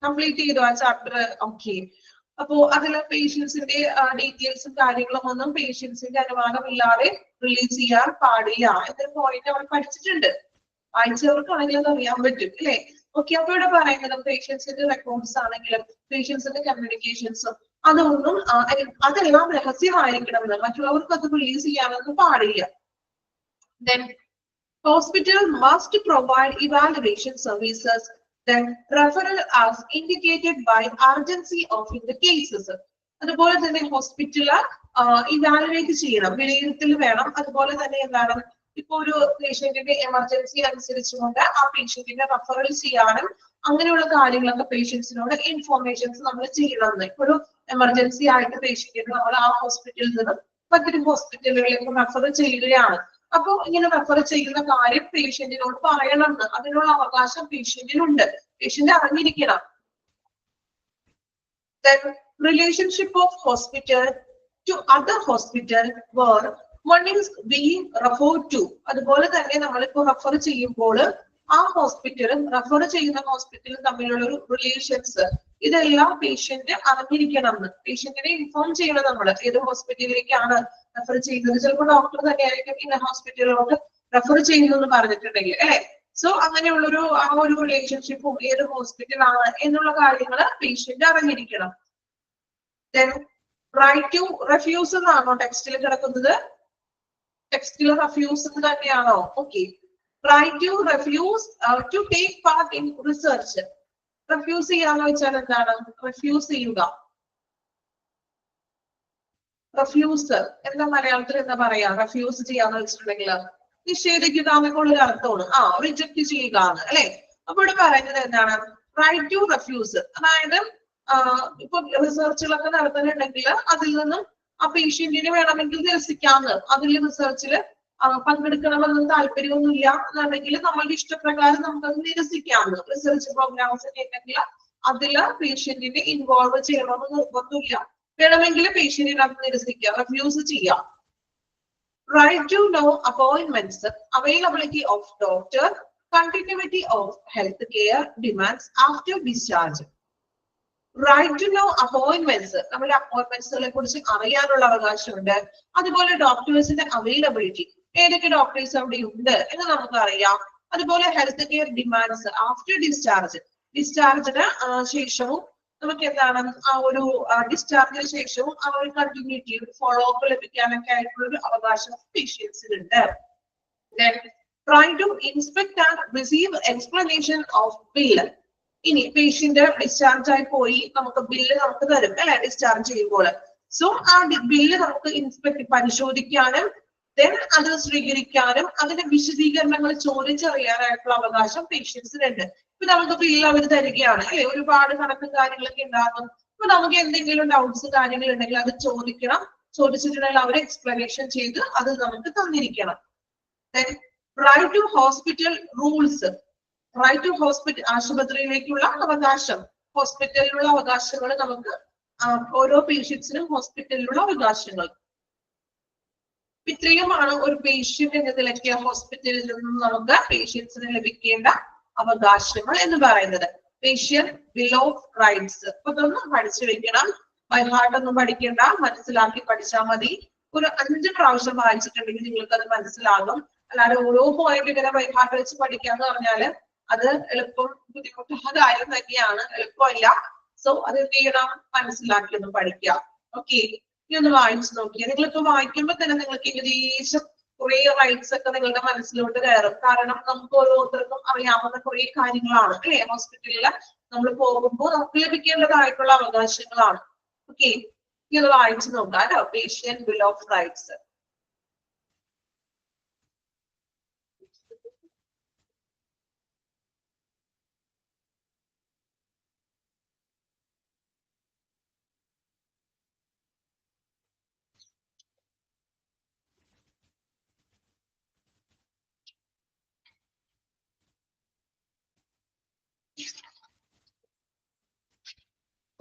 കംപ്ലീറ്റ് ചെയ്തോ ആ ചാപ്റ്റർ? ഓക്കെ, അപ്പോ അതിലെ പേഷ്യൻസിന്റെ ഡീറ്റെയിൽസും കാര്യങ്ങളും ഒന്നും പേഷ്യൻസിന്റെ അനുവാദമില്ലാതെ റിലീസ് ചെയ്യാൻ പാടില്ല എന്നൊരു പോയിന്റ് അവർ പഠിച്ചിട്ടുണ്ട്. വായിച്ചവർക്കാണെങ്കിലും അത് അറിയാൻ പറ്റും, അല്ലെ? ഓക്കെ, അപ്പൊ ഇവിടെ പറയുന്നത് പേഷ്യൻസിന്റെ റെക്കോർഡ്സ് ആണെങ്കിലും പേഷ്യൻസിന്റെ കമ്മ്യൂണിക്കേഷൻസും അതെല്ലാം രഹസ്യമായിരിക്കണമെന്ന്, മറ്റുള്ളവർക്ക് അത് റിലീസ് ചെയ്യാനൊന്നും പാടില്ല. Then hospital must provide evaluation services, then referral as indicated by urgency of the cases. അതുപോലെ തന്നെ ഹോസ്പിറ്റല് ഇവാലുവേറ്റ് ചെയ്യണം, വിലയിരുത്തൽ വേണം. അതുപോലെ തന്നെ എന്താണ്, ഇപ്പൊ ഒരു പേഷ്യന്റിന്റെ എമർജൻസി അനുസരിച്ചുകൊണ്ട് ആ പേഷ്യന്റിനെ റെഫറൽ ചെയ്യാനും അങ്ങനെയുള്ള കാര്യങ്ങളൊക്കെ പേഷ്യൻസിനോട് ഇൻഫോർമേഷൻസ് നമ്മൾ ചെയ്യണം. ഇപ്പൊ ഒരു എമർജൻസി ആയിട്ട് പേഷ്യന്റിന് നമ്മൾ ആ ഹോസ്പിറ്റലിൽ നിന്നും മറ്റൊരു ഹോസ്പിറ്റലുകളിലേക്ക് റെഫർ ചെയ്യുകയാണ്. അപ്പൊ ഇങ്ങനെ റെഫർ ചെയ്യുന്ന കാര്യം പേഷ്യന്റിനോട് പറയണമെന്ന്, അതിനുള്ള അവകാശം പേഷ്യന്റിനുണ്ട്. പേഷ്യന്റ് അറിഞ്ഞിരിക്കണം. Then relationship of hospital to other hospital where one is being referred to. അതുപോലെ തന്നെ നമ്മളിപ്പോ റെഫർ ചെയ്യുമ്പോൾ ആ ഹോസ്പിറ്റലും റെഫർ ചെയ്യുന്ന ഹോസ്പിറ്റലും തമ്മിലുള്ള ഒരു റിലേഷൻസ് ഇതെല്ലാം പേഷ്യന്റ് അറിഞ്ഞിരിക്കണം എന്ന്, പേഷ്യന്റിനെ ഇൻഫോം ചെയ്യണം. നമ്മൾ ഏത് ഹോസ്പിറ്റലിലേക്കാണ് റെഫർ ചെയ്യുന്നത്, ചിലപ്പോൾ ഡോക്ടർ തന്നെയായിരിക്കും ഇന്ന ഹോസ്പിറ്റലിലോട്ട് റെഫർ ചെയ്യുന്നു പറഞ്ഞിട്ടുണ്ടെങ്കിൽ, അല്ലെ? സോ അങ്ങനെയുള്ളൊരു ആ ഒരു റിലേഷൻഷിപ്പും ഏത് ഹോസ്പിറ്റലാണ് എന്നുള്ള കാര്യങ്ങൾ പേഷ്യന്റ് അറിഞ്ഞിരിക്കണം. Then right to refuse എന്നാണോ ടെക്സ്റ്റിൽ കിടക്കുന്നത്? ടെക്സ്റ്റിൽ റെഫ്യൂസ് തന്നെയാണോ? Okay. Right to refuse to take part in research. Refuse ചെയ്യാന്ന് വെച്ചാൽ എന്താണ്? റെഫ്യൂസ് ചെയ്യുക. റെഫ്യൂസ് എന്താ മലയാളത്തിൽ എന്താ പറയാ? റെഫ്യൂസ് ചെയ്യാന്ന് വെച്ചിട്ടുണ്ടെങ്കിൽ നിഷേധിക്കുക എന്നൊക്കെയുള്ള അർത്ഥമാണ്. റിജക്ട് ചെയ്യുക എന്ന് അല്ലെ. അപ്പൊ ഇവിടെ പറയുന്നത് എന്താണ്? Right to refuse. അതായത് ഇപ്പൊ റിസർച്ചുകളൊക്കെ നടത്തുന്നുണ്ടെങ്കിൽ അതിൽ നിന്നും ആ പേഷ്യന്റിന് വേണമെങ്കിൽ നിരസിക്കാന്ന്. അതിൽ റിസർച്ചിൽ പങ്കെടുക്കണമെന്ന് താല്പര്യമൊന്നുമില്ല എന്നുണ്ടെങ്കിൽ നമ്മളുടെ ഇഷ്ടപ്രകാരം നമുക്കത് നിരസിക്കാമെന്ന്. റിസർച്ച് പ്രോഗ്രാംസ് ഒക്കെ ഉണ്ടെങ്കിൽ അതില് പേഷ്യന്റിനെ ഇൻവോൾവ് ചെയ്യണമെന്ന് നിർബന്ധമില്ല. വേണമെങ്കിൽ പേഷ്യന്റിനെ അത് നിരസിക്കാം, റെഫ്യൂസ് ചെയ്യാം. Right to know appointments, availability of doctor, continuity of health care demands after discharge. Right to know appointments, നമ്മുടെ അപ്പോയിന്റ്മെന്റ്സുകളെ കുറിച്ച് അറിയാനുള്ള അവകാശമുണ്ട്. അതുപോലെ ഡോക്ടേഴ്സിന്റെ അവൈലബിലിറ്റി, ഏതൊക്കെ ഡോക്ടേഴ്സ് അവിടെ ഉണ്ട് എന്ന് നമുക്ക് അറിയാം. അതുപോലെ health care demands after discharge, ഡിസ്ചാർജിന് ശേഷവും നമുക്ക് എന്താണ് ആ ഒരു ഡിസ്ചാർജിന് ശേഷവും ആ ഒരു കണ്ടിന്യൂറ്റി, ഒരു ഫോളോ അപ്പ് ലഭിക്കാനൊക്കെ ആയിട്ടുള്ള ഒരു അവകാശം പേഷ്യൻസിനുണ്ട്. Try to inspect and receive explanation of bill. ഇനി പേഷ്യന്റ് ഡിസ്ചാർജ് ആയി പോയി, നമുക്ക് ബില്ല് നമുക്ക് തരും അല്ലെ ഡിസ്ചാർജ് ചെയ്യുമ്പോൾ. സോ ആ ബില്ല് നമുക്ക് ഇൻസ്പെക്ട് പരിശോധിക്കാനും ദെൻ അത് സ്വീകരിക്കാനും അതിന്റെ വിശദീകരണങ്ങൾ ചോദിച്ചറിയാനായിട്ടുള്ള അവകാശം പേഷ്യൻസിനുണ്ട്. ഇപ്പൊ നമുക്ക് ബില്ല് അവർ തരികയാണ് അല്ലെ, ഒരുപാട് കണക്കും കാര്യങ്ങളൊക്കെ ഉണ്ടാകും. അപ്പൊ നമുക്ക് എന്തെങ്കിലും ഡൗട്ട്സ് കാര്യങ്ങൾ ഉണ്ടെങ്കിൽ അത് ചോദിക്കണം. ചോദിച്ചിട്ടുണ്ടെങ്കിൽ അവർ എക്സ്പ്ലനേഷൻ ചെയ്ത് അത് നമുക്ക് തന്നിരിക്കണം. Right to hospital rules, right to hospital, ആശുപത്രിയിലേക്കുള്ള അവകാശം, ഹോസ്പിറ്റലിലുള്ള അവകാശങ്ങൾ നമുക്ക് ഓരോ പേഷ്യൻസിനും ഹോസ്പിറ്റലിലുള്ള അവകാശങ്ങൾ. ഇത്രയുമാണ് ഒരു പേഷ്യന്റ് എന്ന നിലയ്ക്ക് ഹോസ്പിറ്റലിൽ നിന്നും നമുക്ക് പേഷ്യൻസിന് ലഭിക്കേണ്ട അവകാശങ്ങൾ എന്ന് പറയുന്നത്. Patient bill of rights. അപ്പൊ ഇതൊന്നും പഠിച്ചു വെക്കണം, ബൈ ഹാർട്ട് ഒന്നും പഠിക്കേണ്ട, മനസ്സിലാക്കി പഠിച്ചാൽ മതി. ഒരു 5 പ്രാവശ്യം വായിച്ചിട്ടുണ്ടെങ്കിൽ നിങ്ങൾക്ക് അത് മനസ്സിലാകും. അല്ലാതെ ഓരോ പോയിന്റ് ഇങ്ങനെ ബൈ ഹാർട്ട് വെച്ച് പഠിക്കാന്ന് പറഞ്ഞാല് അത് എളുപ്പം ബുദ്ധിമുട്ടുള്ള കാര്യം തന്നെയാണ്, എളുപ്പമല്ല. സോ അത് എന്ത് ചെയ്യണം? മനസ്സിലാക്കി ഒന്ന് പഠിക്കുക. ഓക്കെ, ഇനി ഒന്ന് വായിച്ചു നോക്കിയാൽ നിങ്ങളിപ്പോ വായിക്കുമ്പോ തന്നെ നിങ്ങൾക്ക് ഏകദേശം കുറെ റൈറ്റ്സ് ഒക്കെ നിങ്ങളുടെ മനസ്സിലോട്ട് കയറും. കാരണം നമുക്ക് ഓരോരുത്തർക്കും അറിയാവുന്ന കുറെ കാര്യങ്ങളാണ് അല്ലെ. ഹോസ്പിറ്റലിൽ നമ്മൾ പോകുമ്പോൾ നമുക്ക് ലഭിക്കേണ്ടതായിട്ടുള്ള അവകാശങ്ങളാണ്. ഓക്കെ, ഇനി ഒന്ന് വായിച്ചു നോക്കാം കേട്ടോ. Patient bill of rights.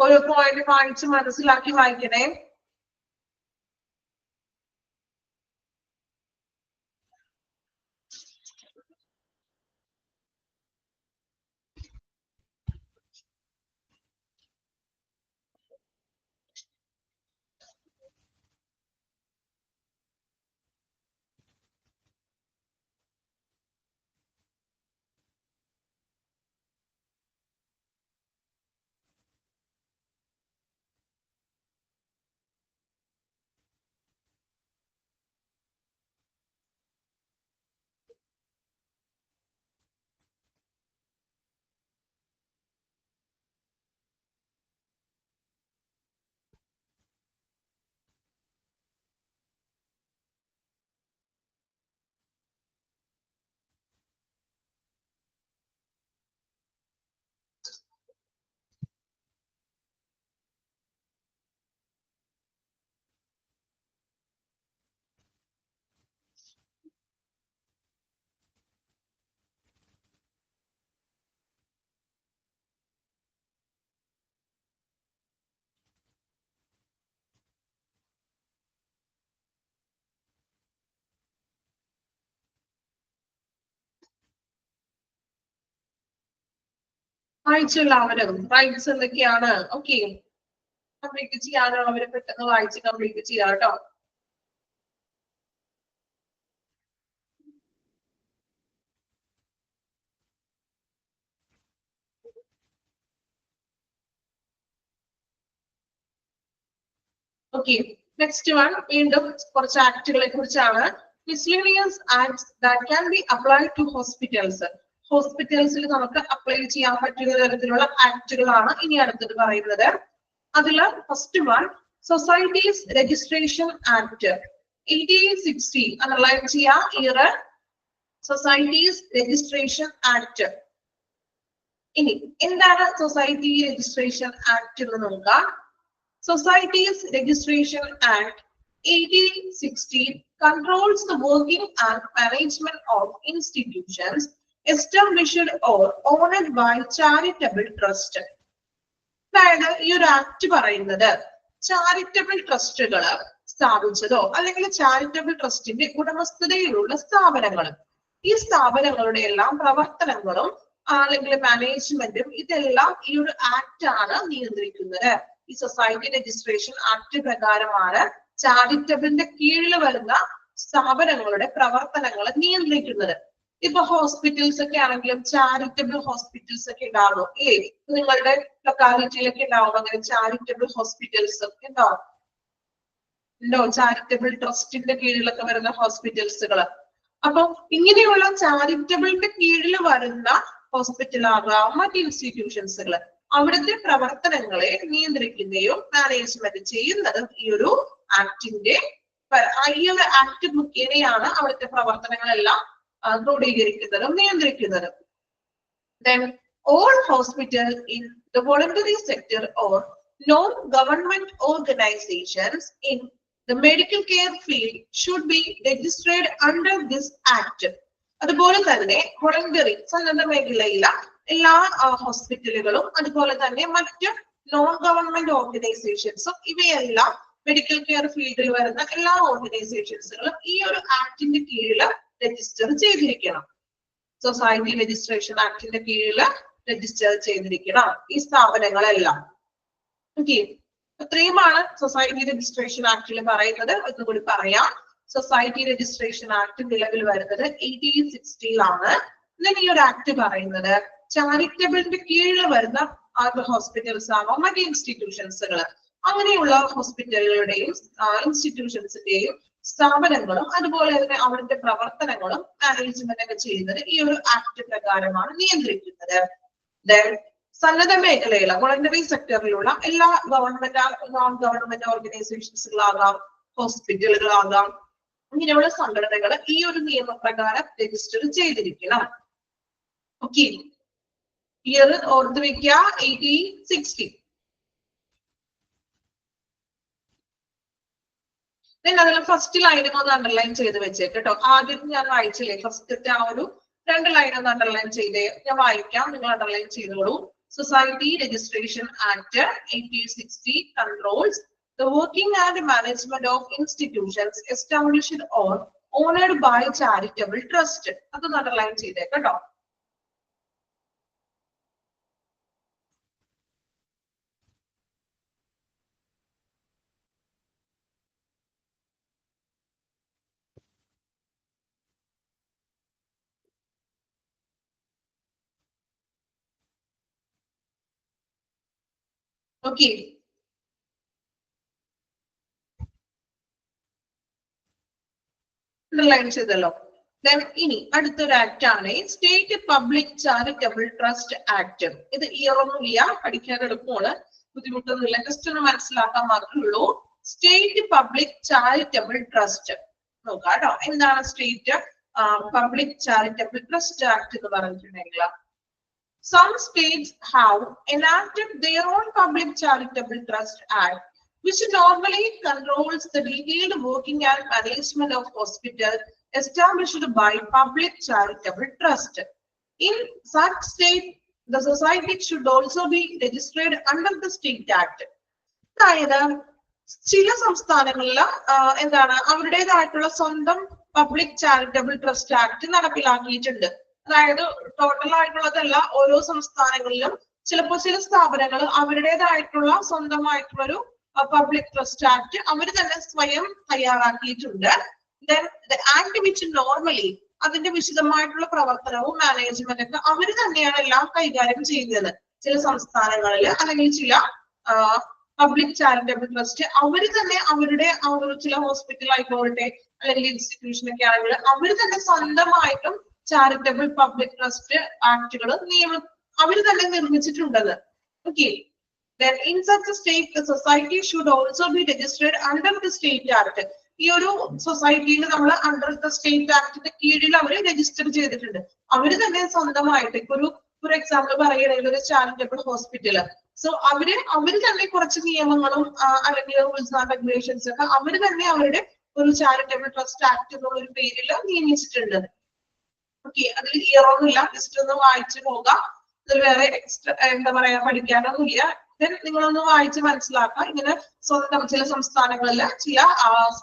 ഓരോ പോയിന്റ് വായിച്ച് മനസ്സിലാക്കി വായിക്കണേ. വായിച്ചു എല്ലാവരും റൈറ്റ്സ് എന്തൊക്കെയാണ്? ഓക്കെ, കംപ്ലീറ്റ് ചെയ്യാനുള്ളവര് പെട്ടെന്ന് വായിച്ച് കംപ്ലീറ്റ് ചെയ്യാം കേട്ടോ. ഓക്കെ, നെക്സ്റ്റ് വൺ വീണ്ടും കുറച്ച് ആക്ടുകളെ കുറിച്ചാണ്. miscellaneous acts that can be applied to hospitals. ഹോസ്പിറ്റൽസിൽ നമുക്ക് അപ്ലൈ ചെയ്യാൻ പറ്റുന്ന തരത്തിലുള്ള ആക്ടുകളാണ് ഇനി അടുത്തത് പറയുന്നത്. അതില് first one societies registration act 1860 underline ചെയ്യാം. Year societies registration act. ഇനി എന്താണ് സൊസൈറ്റി രജിസ്ട്രേഷൻ ആക്ട് എന്ന് നോക്കാം. Societies Registration Act 1860 controls the working and management of institutions established or owned by charitable trust. അതായത് ഈ ഒരു ആക്ട് പറയുന്നത് ചാരിറ്റബിൾ ട്രസ്റ്റുകൾ സ്ഥാപിച്ചതോ അല്ലെങ്കിൽ ചാരിറ്റബിൾ ട്രസ്റ്റിന്റെ ഉടമസ്ഥതയിലുള്ള സ്ഥാപനങ്ങൾ, ഈ സ്ഥാപനങ്ങളുടെ എല്ലാം പ്രവർത്തനങ്ങളും അല്ലെങ്കിൽ മാനേജ്മെന്റും ഇതെല്ലാം ഈ ഒരു ആക്ട് ആണ് നിയന്ത്രിക്കുന്നത്. ഈ സൊസൈറ്റി രജിസ്ട്രേഷൻ ആക്ട് പ്രകാരമാണ് ചാരിറ്റബിളിന്റെ കീഴിൽ വരുന്ന സ്ഥാപനങ്ങളുടെ പ്രവർത്തനങ്ങൾ നിയന്ത്രിക്കുന്നത്. ഇപ്പൊ ഹോസ്പിറ്റൽസ് ഒക്കെ ആണെങ്കിലും ചാരിറ്റബിൾ ഹോസ്പിറ്റൽസ് ഒക്കെ ഉണ്ടാവും ഇല്ലേ? നിങ്ങളുടെ ലൊക്കാലിറ്റിയിലൊക്കെ ഉണ്ടാവും അങ്ങനെ ചാരിറ്റബിൾ ഹോസ്പിറ്റൽസ് ഉണ്ടോ? ചാരിറ്റബിൾ ട്രസ്റ്റിന്റെ കീഴിലൊക്കെ വരുന്ന ഹോസ്പിറ്റൽസുകൾ. അപ്പൊ ഇങ്ങനെയുള്ള ചാരിറ്റബിളിന്റെ കീഴിൽ വരുന്ന ഹോസ്പിറ്റലാകാം മറ്റ് ഇൻസ്റ്റിറ്റ്യൂഷൻസുകൾ, അവിടുത്തെ പ്രവർത്തനങ്ങളെ നിയന്ത്രിക്കുകയും മാനേജ്മെന്റ് ചെയ്യുന്നതും ഈ ഒരു ആക്ടിന്റെ ഈ ഒരു ആക്ട് മുഖേനയാണ് അവിടുത്തെ പ്രവർത്തനങ്ങളെല്ലാം ക്രോഡീകരിക്കുന്നതും നിയന്ത്രിക്കുന്നതും. Then all hospitals in the voluntary sector or non-government organizations in the medical care field should be registered under this act. അതുപോലെ തന്നെ വോളണ്ടറി സന്നദ്ധ മേഖലയിലെ എല്ലാ ഹോസ്പിറ്റലുകളും അതുപോലെ തന്നെ മറ്റ് നോൺ ഗവൺമെന്റ് ഓർഗനൈസേഷൻസും ഇവയെല്ലാം മെഡിക്കൽ കെയർ ഫീൽഡിൽ വരുന്ന എല്ലാ ഓർഗനൈസേഷൻസുകളും ഈ ഒരു ആക്ടിന്റെ കീഴിൽ രജിസ്റ്റർ ചെയ്തിരിക്കണം. സൊസൈറ്റി രജിസ്ട്രേഷൻ ആക്ടിന്റെ കീഴിൽ രജിസ്റ്റർ ചെയ്തിരിക്കണം ഈ സ്ഥാപനങ്ങളെല്ലാം. ഓക്കെ, ഇത്രയുമാണ് സൊസൈറ്റി രജിസ്ട്രേഷൻ ആക്ടിൽ പറയുന്നത്. ഒന്നുകൂടി പറയാം. സൊസൈറ്റി രജിസ്ട്രേഷൻ ആക്ട് നിലവിൽ വരുന്നത് 1860 ഈ ഒരു ആക്ട് പറയുന്നത് ചാരിറ്റബിളിന്റെ കീഴിൽ വരുന്ന ഹോസ്പിറ്റൽസ് ആണോ മറ്റ് ഇൻസ്റ്റിറ്റ്യൂഷൻസുകൾ, അങ്ങനെയുള്ള ഹോസ്പിറ്റലുകളുടെയും ഇൻസ്റ്റിറ്റ്യൂഷൻസിന്റെയും സ്ഥാപനങ്ങളും അതുപോലെ തന്നെ അവിടുത്തെ പ്രവർത്തനങ്ങളും മാനേജ്മെന്റ് ഒക്കെ ചെയ്യുന്നത് ഈ ഒരു ആക്ട് പ്രകാരമാണ് നിയന്ത്രിക്കുന്നത്. സന്നദ്ധ മേഖലയിലെ വോളണ്ടറി സെക്ടറിലുള്ള എല്ലാ ഗവൺമെന്റ് നോൺ ഗവൺമെന്റ് ഓർഗനൈസേഷൻസുകളാകാം ഹോസ്പിറ്റലുകളാകാം ഇങ്ങനെയുള്ള സംഘടനകൾ ഈ ഒരു നിയമപ്രകാരം രജിസ്റ്റർ ചെയ്തിരിക്കണം. ഓക്കെ, ഇയർ ഓർത്ത് വെക്കുക 1860. അതിൽ ഫസ്റ്റ് ലൈനും ഒന്ന് അണ്ടർലൈൻ ചെയ്ത് വെച്ചേട്ടോ. ആദ്യം ഞാൻ വായിച്ചില്ലേ ഫസ്റ്റത്തെ ആ ഒരു 2 ലൈൻ ഒന്ന് അണ്ടർലൈൻ ചെയ്തേ. ഞാൻ വായിക്കാം, നിങ്ങൾ അണ്ടർലൈൻ ചെയ്തോളൂ. Society registration act 1860 controls the working and management of institutions established or owned by charitable trust. അതൊന്ന് അണ്ടർലൈൻ ചെയ്തേട്ടോ. ഓക്കെ, അണ്ടർലൈൻ ചെയ്തല്ലോ. ഇനി അടുത്തൊരു ആക്ട് ആണ് state public charitable trust act. ഇത് ഇയറൊന്നുമില്ല, പഠിക്കാൻ എളുപ്പമാണ്, ബുദ്ധിമുട്ടൊന്നുമില്ല, ജസ്റ്റ് ഒന്ന് മനസ്സിലാക്കാൻ മാത്രമേ ഉള്ളൂ. സ്റ്റേറ്റ് പബ്ലിക് ചാരിറ്റബിൾ ട്രസ്റ്റ് നോക്കാം കേട്ടോ. എന്താണ് state public charitable trust act എന്ന് പറഞ്ഞിട്ടുണ്ടെങ്കിൽ some states have enacted their own public charitable trust act which normally controls the detailed working and management of hospitals established by public charitable trust. In such state, the society should also be registered under the state act. അതായത് ചില സംസ്ഥാനങ്ങളിൽ എന്താണ് അവരുടേതായിട്ടുള്ള സ്വന്തം public charitable trust act നടപ്പിലാക്കിയിട്ടുണ്ട്. അതായത് total ആയിട്ടുള്ളതല്ല, ഓരോ സംസ്ഥാനങ്ങളിലും ചിലപ്പോൾ ചില സ്ഥാപനങ്ങൾ അവരുടേതായിട്ടുള്ള സ്വന്തമായിട്ടുള്ള ഒരു പബ്ലിക് ട്രസ്റ്റ് ആക്ട് അവർ തന്നെ സ്വയം തയ്യാറാക്കിയിട്ടുണ്ട്. ആക്ട് വിച്ച് നോർമലി അതിന്റെ വിശദമായിട്ടുള്ള പ്രവർത്തനവും മാനേജ്മെന്റ് ഒക്കെ അവർ തന്നെയാണ് എല്ലാം കൈകാര്യം ചെയ്യുന്നത്. ചില സംസ്ഥാനങ്ങളിൽ അല്ലെങ്കിൽ ചില പബ്ലിക് ചാരിറ്റബിൾ ട്രസ്റ്റ് അവര് തന്നെ അവരുടെ ചില ഹോസ്പിറ്റൽ ആയിക്കോട്ടെ അല്ലെങ്കിൽ ഇൻസ്റ്റിറ്റ്യൂഷൻ ഒക്കെ ആണെങ്കിൽ അവർ തന്നെ സ്വന്തമായിട്ടും ചാരിറ്റബിൾ പബ്ലിക് ട്രസ്റ്റ് ആക്ടുകൾ അവർ തന്നെ നിർമ്മിച്ചിട്ടുണ്ടത്. Okay. Then in such a state, the society should also be registered under the State Act. ഈ ഒരു സൊസൈറ്റിയിൽ നമ്മൾ അണ്ടർ ദ സ്റ്റേറ്റ് ആക്ടിന്റെ കീഴിൽ അവര് രജിസ്റ്റർ ചെയ്തിട്ടുണ്ട്. അവര് തന്നെ സ്വന്തമായിട്ട് ഇപ്പൊ ഒരു ഫോർ എക്സാമ്പിൾ പറയുകയാണെങ്കിൽ ഒരു ചാരിറ്റബിൾ ഹോസ്പിറ്റൽ, സോ അവര് തന്നെ കുറച്ച് നിയമങ്ങളും അല്ലെങ്കിൽ റൂൾസ് ആൻഡ് റെഗുലേഷൻസ് ഒക്കെ അവര് തന്നെ അവരുടെ ഒരു ചാരിറ്റബിൾ ട്രസ്റ്റ് ആക്ട് എന്നുള്ള ഒരു പേരിൽ നിയമിച്ചിട്ടുണ്ട്. ഓക്കെ. അതിൽ ഇയർ ഒന്നുമില്ല, ജസ്റ്റ് ഒന്ന് വായിച്ചു പോകാം. അതിൽ വേറെ എക്സ്ട്രാ എന്താ പറയാ പഠിക്കാനൊന്നുമില്ല. ദെൻ നിങ്ങളൊന്ന് വായിച്ച് മനസ്സിലാക്കുക. ഇങ്ങനെ സ്വന്തം ചില സംസ്ഥാനങ്ങളിൽ ചില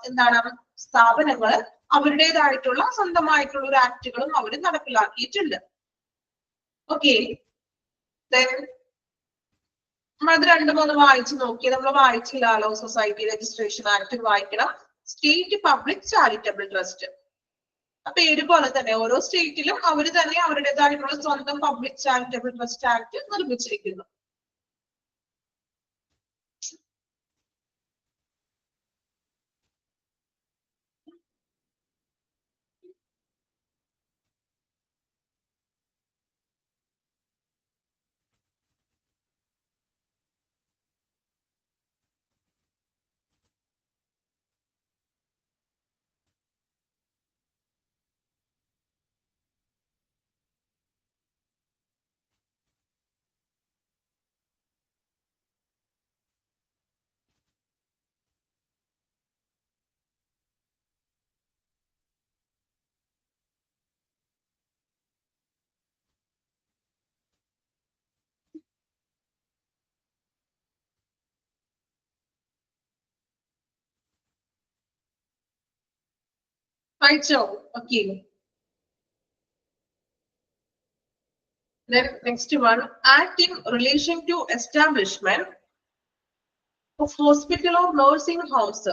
എന്താണ് സ്ഥാപനങ്ങൾ അവരുടേതായിട്ടുള്ള സ്വന്തമായിട്ടുള്ള ഒരു ആക്ടുകളും അവർ നടപ്പിലാക്കിയിട്ടുണ്ട്. ഓക്കെ. ദെൻ നമ്മളത് 2-3 വായിച്ചു നോക്കി. നമ്മൾ വായിച്ചില്ലല്ലോ. സൊസൈറ്റി രജിസ്ട്രേഷൻ ആക്ട് വായിക്കണം. സ്റ്റേറ്റ് പബ്ലിക് ചാരിറ്റബിൾ ട്രസ്റ്റ്, പേര് പോലെ തന്നെ ഓരോ സ്റ്റേറ്റിലും അവർ തന്നെ അവരുടേതായിട്ടുള്ള സ്വന്തം പബ്ലിക് ചാരിറ്റബിൾ ട്രസ്റ്റ് ആക്ട് നിർമ്മിച്ചിരിക്കുന്നു. വായിച്ചോ? Okay. Then next one, act in relation to establishment of hospital or nursing homes.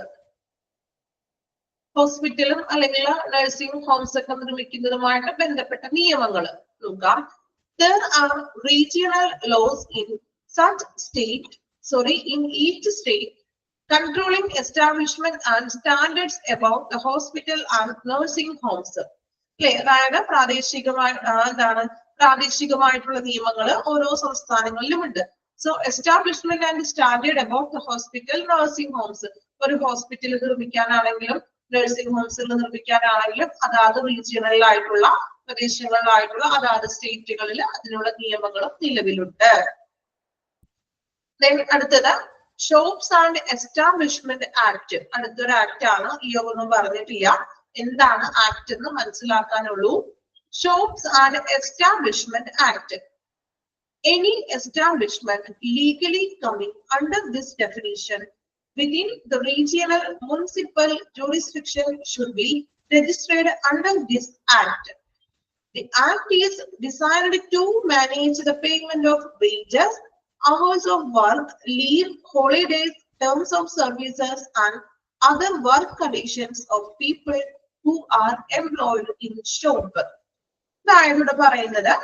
ഹോസ്പിറ്റലും അല്ലെങ്കിൽ നഴ്സിംഗ് ഹോംസ് ഒക്കെ നിർമ്മിക്കുന്നതുമായിട്ട് ബന്ധപ്പെട്ട നിയമങ്ങൾ നോക്കാം. There are regional laws in each state controlling establishment and standards about the hospital and nursing homes. അല്ലെ, അതായത് പ്രാദേശികമായിട്ടുള്ള നിയമങ്ങൾ ഓരോ സംസ്ഥാനങ്ങളിലും ഉണ്ട്. So establishment and standard about the hospital nursing homes, ഒരു ഹോസ്പിറ്റൽ നിർമ്മിക്കാനാണെങ്കിലും നഴ്സിംഗ് ഹോംസുകൾ നിർമ്മിക്കാനാണെങ്കിലും അതാത് റീജിയണലിലായിട്ടുള്ള പ്രദേശങ്ങളിലായിട്ടുള്ള അതാത് സ്റ്റേറ്റുകളിൽ അതിനുള്ള നിയമങ്ങളും നിലവിലുണ്ട്. അടുത്തത് ഷോപ്സ് ആൻഡ് എസ്റ്റാബ്ലിഷ്മെന്റ് ആക്ട്. അടുത്തൊരു ആക്ട് ആണ്. ഈ ഒന്നും പറഞ്ഞിട്ടില്ല, എന്താണ് ആക്ട് എന്ന് മനസ്സിലാക്കാനുള്ളൂ. Shops and establishment act. Any establishment legally coming under this definition within the regional municipal jurisdiction should be registered under this act. The act is designed to manage the payment of wages, hours of work, leave, holidays, terms of services, and other work conditions of people who are employed in shop. അതായത് പറയുന്നത്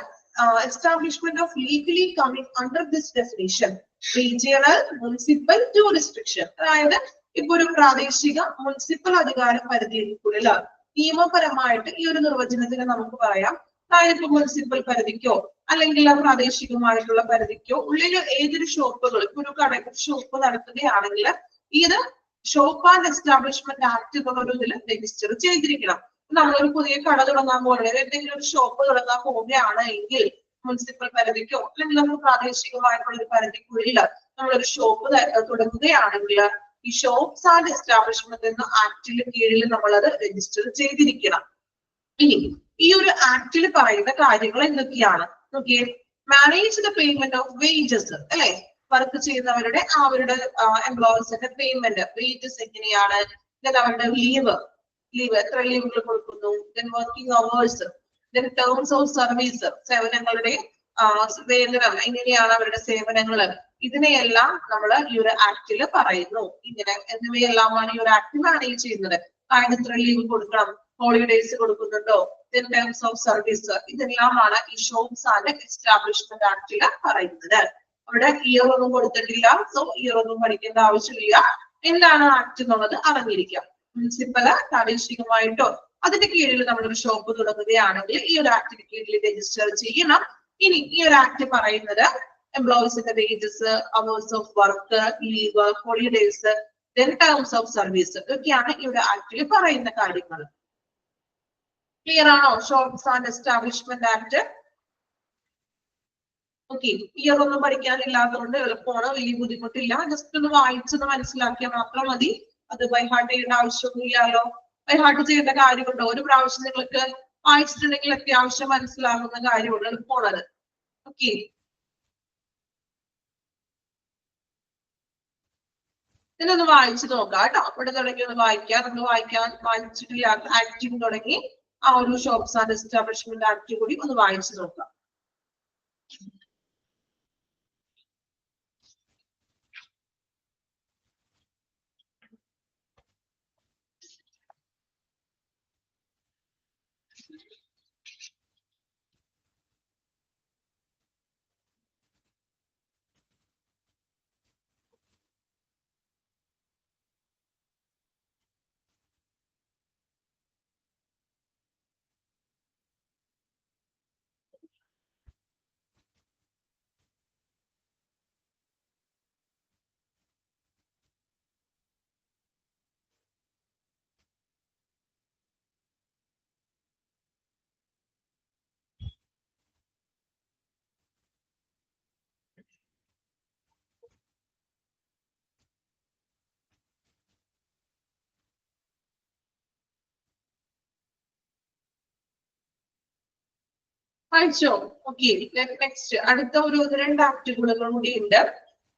establishment of legally coming under this definition, regional municipal jurisdiction. അതായത് ഇപ്പൊ ഒരു പ്രാദേശിക municipal അധികാര പരിധിക്കുള്ളിൽ നിയമപരമായിട്ട് ഈ ഒരു നിർവചനത്തിന് നമുക്ക് പറയാം. അതായത് ഇപ്പൊ മുനിസിപ്പൽ പരിധിക്കോ അല്ലെങ്കിൽ പ്രാദേശികമായിട്ടുള്ള പരിധിക്കോ ഉള്ളിൽ ഏതൊരു ഷോപ്പുകൾ, ഇപ്പൊ ഒരു കട ഷോപ്പ് നടത്തുകയാണെങ്കിൽ ഇത് ഷോപ്പ് ആൻഡ് എസ്റ്റാബ്ലിഷ്മെന്റ് ആക്ട് എന്നുള്ള ഇതിൽ രജിസ്റ്റർ ചെയ്തിരിക്കണം. നമ്മളൊരു പുതിയ കട തുടങ്ങാൻ പോകുന്നത്, എന്തെങ്കിലും ഒരു ഷോപ്പ് തുടങ്ങാൻ പോവുകയാണ് എങ്കിൽ മുനിസിപ്പൽ പരിധിക്കോ അല്ലെങ്കിൽ നമ്മൾ പ്രാദേശികമായിട്ടുള്ള ഒരു പരിധിക്കുള്ളിൽ നമ്മളൊരു ഷോപ്പ് തുടങ്ങുകയാണെങ്കിൽ ഈ ഷോപ്സ് ആൻഡ് എസ്റ്റാബ്ലിഷ്മെന്റ് എന്ന ആക്ടിന് കീഴിൽ നമ്മളത് രജിസ്റ്റർ ചെയ്തിരിക്കണം. ഇനി ഈ ഒരു ആക്ടിൽ പറയുന്ന കാര്യങ്ങൾ എന്തൊക്കെയാണ് നോക്കിയേ. Manage the payment of wages, അല്ലെ, വർക്ക് ചെയ്യുന്നവരുടെ അവരുടെ എംപ്ലോയീസിന്റെ പേയ്മെന്റ്, വേജസ് എങ്ങനെയാണ്, അവരുടെ ലീവ് എത്ര ലീവുകൾ കൊടുക്കുന്നു, working hours, terms of service, സേവനങ്ങളുടെ വേതനം എങ്ങനെയാണ് അവരുടെ സേവനങ്ങൾ, ഇതിനെയെല്ലാം നമ്മൾ ഈ ഒരു ആക്ടിൽ പറയുന്നു. ഇങ്ങനെ എന്നിവയെല്ലാമാണ് ഈ ഒരു ആക്ട് മാനേജ് ചെയ്യുന്നത്. അതായത് ഇത്ര ലീവ് കൊടുക്കണം, ഹോളിഡേസ് കൊടുക്കുന്നുണ്ടോ, ടേംസ് ഓഫ് സർവീസ്, ഇതെല്ലാമാണ് ഈ ഷോപ്സ് ആൻഡ് എസ്റ്റാബ്ലിഷ്മെന്റ് ആക്ടിൽ പറയുന്നത്. അവിടെ ഇയർ ഒന്നും കൊടുത്തിട്ടില്ല. സോ ഇയർ ഒന്നും പഠിക്കേണ്ട ആവശ്യമില്ല. എന്താണ് ആക്ട് എന്നുള്ളത് അറിഞ്ഞിരിക്കാം. മുനിസിപ്പൽ പ്രാദേശികമായിട്ടോ അതിന്റെ കീഴിൽ നമ്മളൊരു ഷോപ്പ് തുടങ്ങുകയാണെങ്കിൽ ഈ ഒരു ആക്ടിന് കീഴിൽ രജിസ്റ്റർ ചെയ്യണം. ഇനി ഈ ഒരു ആക്ട് പറയുന്നത് എംപ്ലോയീസിന്റെ wages, hours of work, leave, holidays, terms of service ഇതൊക്കെയാണ് ഈ ഒരു ആക്ടിൽ പറയുന്ന കാര്യങ്ങൾ. ക്ലിയർ ആണോ? Shops and establishment act. Okay, year ഒന്നും പഠിക്കാനില്ലാത്തതുകൊണ്ട് എളുപ്പമാണ്, വലിയ ബുദ്ധിമുട്ടില്ല. ജസ്റ്റ് ഒന്ന് വായിച്ചൊന്ന് മനസ്സിലാക്കിയാൽ മാത്രം മതി. അത് ബൈഹാർട്ട് ചെയ്യേണ്ട ആവശ്യമൊന്നുമില്ലല്ലോ. ബൈഹാർട്ട് ചെയ്യേണ്ട കാര്യമുണ്ടോ? ഒരു പ്രാവശ്യം നിങ്ങൾക്ക് വായിച്ചിട്ടുണ്ടെങ്കിൽ അത്യാവശ്യം മനസ്സിലാകുന്ന കാര്യമുണ്ട്, എളുപ്പമുള്ളത്. ഓക്കെ, ഇതൊന്ന് വായിച്ചു നോക്കാം കേട്ടോ. ഇവിടെ തുടങ്ങി ഒന്ന് വായിക്കാം. നമ്മൾ വായിച്ചിട്ടില്ല ആക്ടിങ് തുടങ്ങി ആ ഒരു ഷോപ്സ് ആൻഡ് എസ്റ്റാബ്ലിഷ്മെന്റ് ആക്ട് കൂടി ഒന്ന് വായിച്ചു നോക്കാം. വായിച്ചോ? ഓക്കെ, നെക്സ്റ്റ് അടുത്ത ഒരു 2 ആക്ടുകളും കൂടി ഉണ്ട്.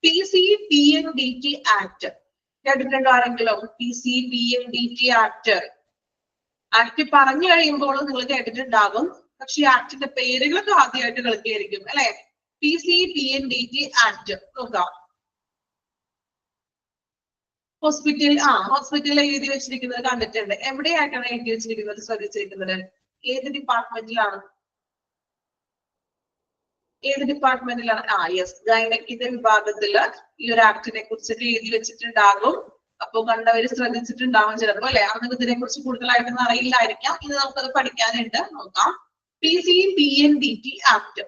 PCPNDT ആക്ട് കേട്ടിട്ടുണ്ടോ ആരെങ്കിലും? PCPNDT act. ആക്ട് പറഞ്ഞു കഴിയുമ്പോൾ നിങ്ങൾ കേട്ടിട്ടുണ്ടാകും, പക്ഷെ ആക്ടിന്റെ പേരുകളൊക്കെ ആദ്യമായിട്ട് കളിക്കായിരിക്കും അല്ലെ? PCPNDT ആക്ട് നോക്കാം. ഹോസ്പിറ്റലിൽ എഴുതി വെച്ചിരിക്കുന്നത് കണ്ടിട്ടുണ്ട്. എവിടെയായിട്ടാണ് എഴുതി വെച്ചിരിക്കുന്നത് ശ്രദ്ധിച്ചിരിക്കുന്നത്? ഏത് ഡിപ്പാർട്ട്മെന്റിലാണ്? ഏത് ഡിപ്പാർട്ട്മെന്റിലാണ്? യെസ്, ഗൈനക്കിന്റെ വിഭാഗത്തില് ഈ ഒരു ആക്ടിനെ കുറിച്ചിട്ട് എഴുതി വെച്ചിട്ടുണ്ടാകും. അപ്പൊ കണ്ടവര് ശ്രദ്ധിച്ചിട്ടുണ്ടാവും ചിലപ്പോൾ അല്ലെ? അവർക്ക് ഇതിനെ കുറിച്ച് കൂടുതലായിട്ടൊന്നും അറിയില്ലായിരിക്കാം. ഇന്ന് നമുക്കത് പഠിക്കാനുണ്ട്, നോക്കാം. PCPNDT act.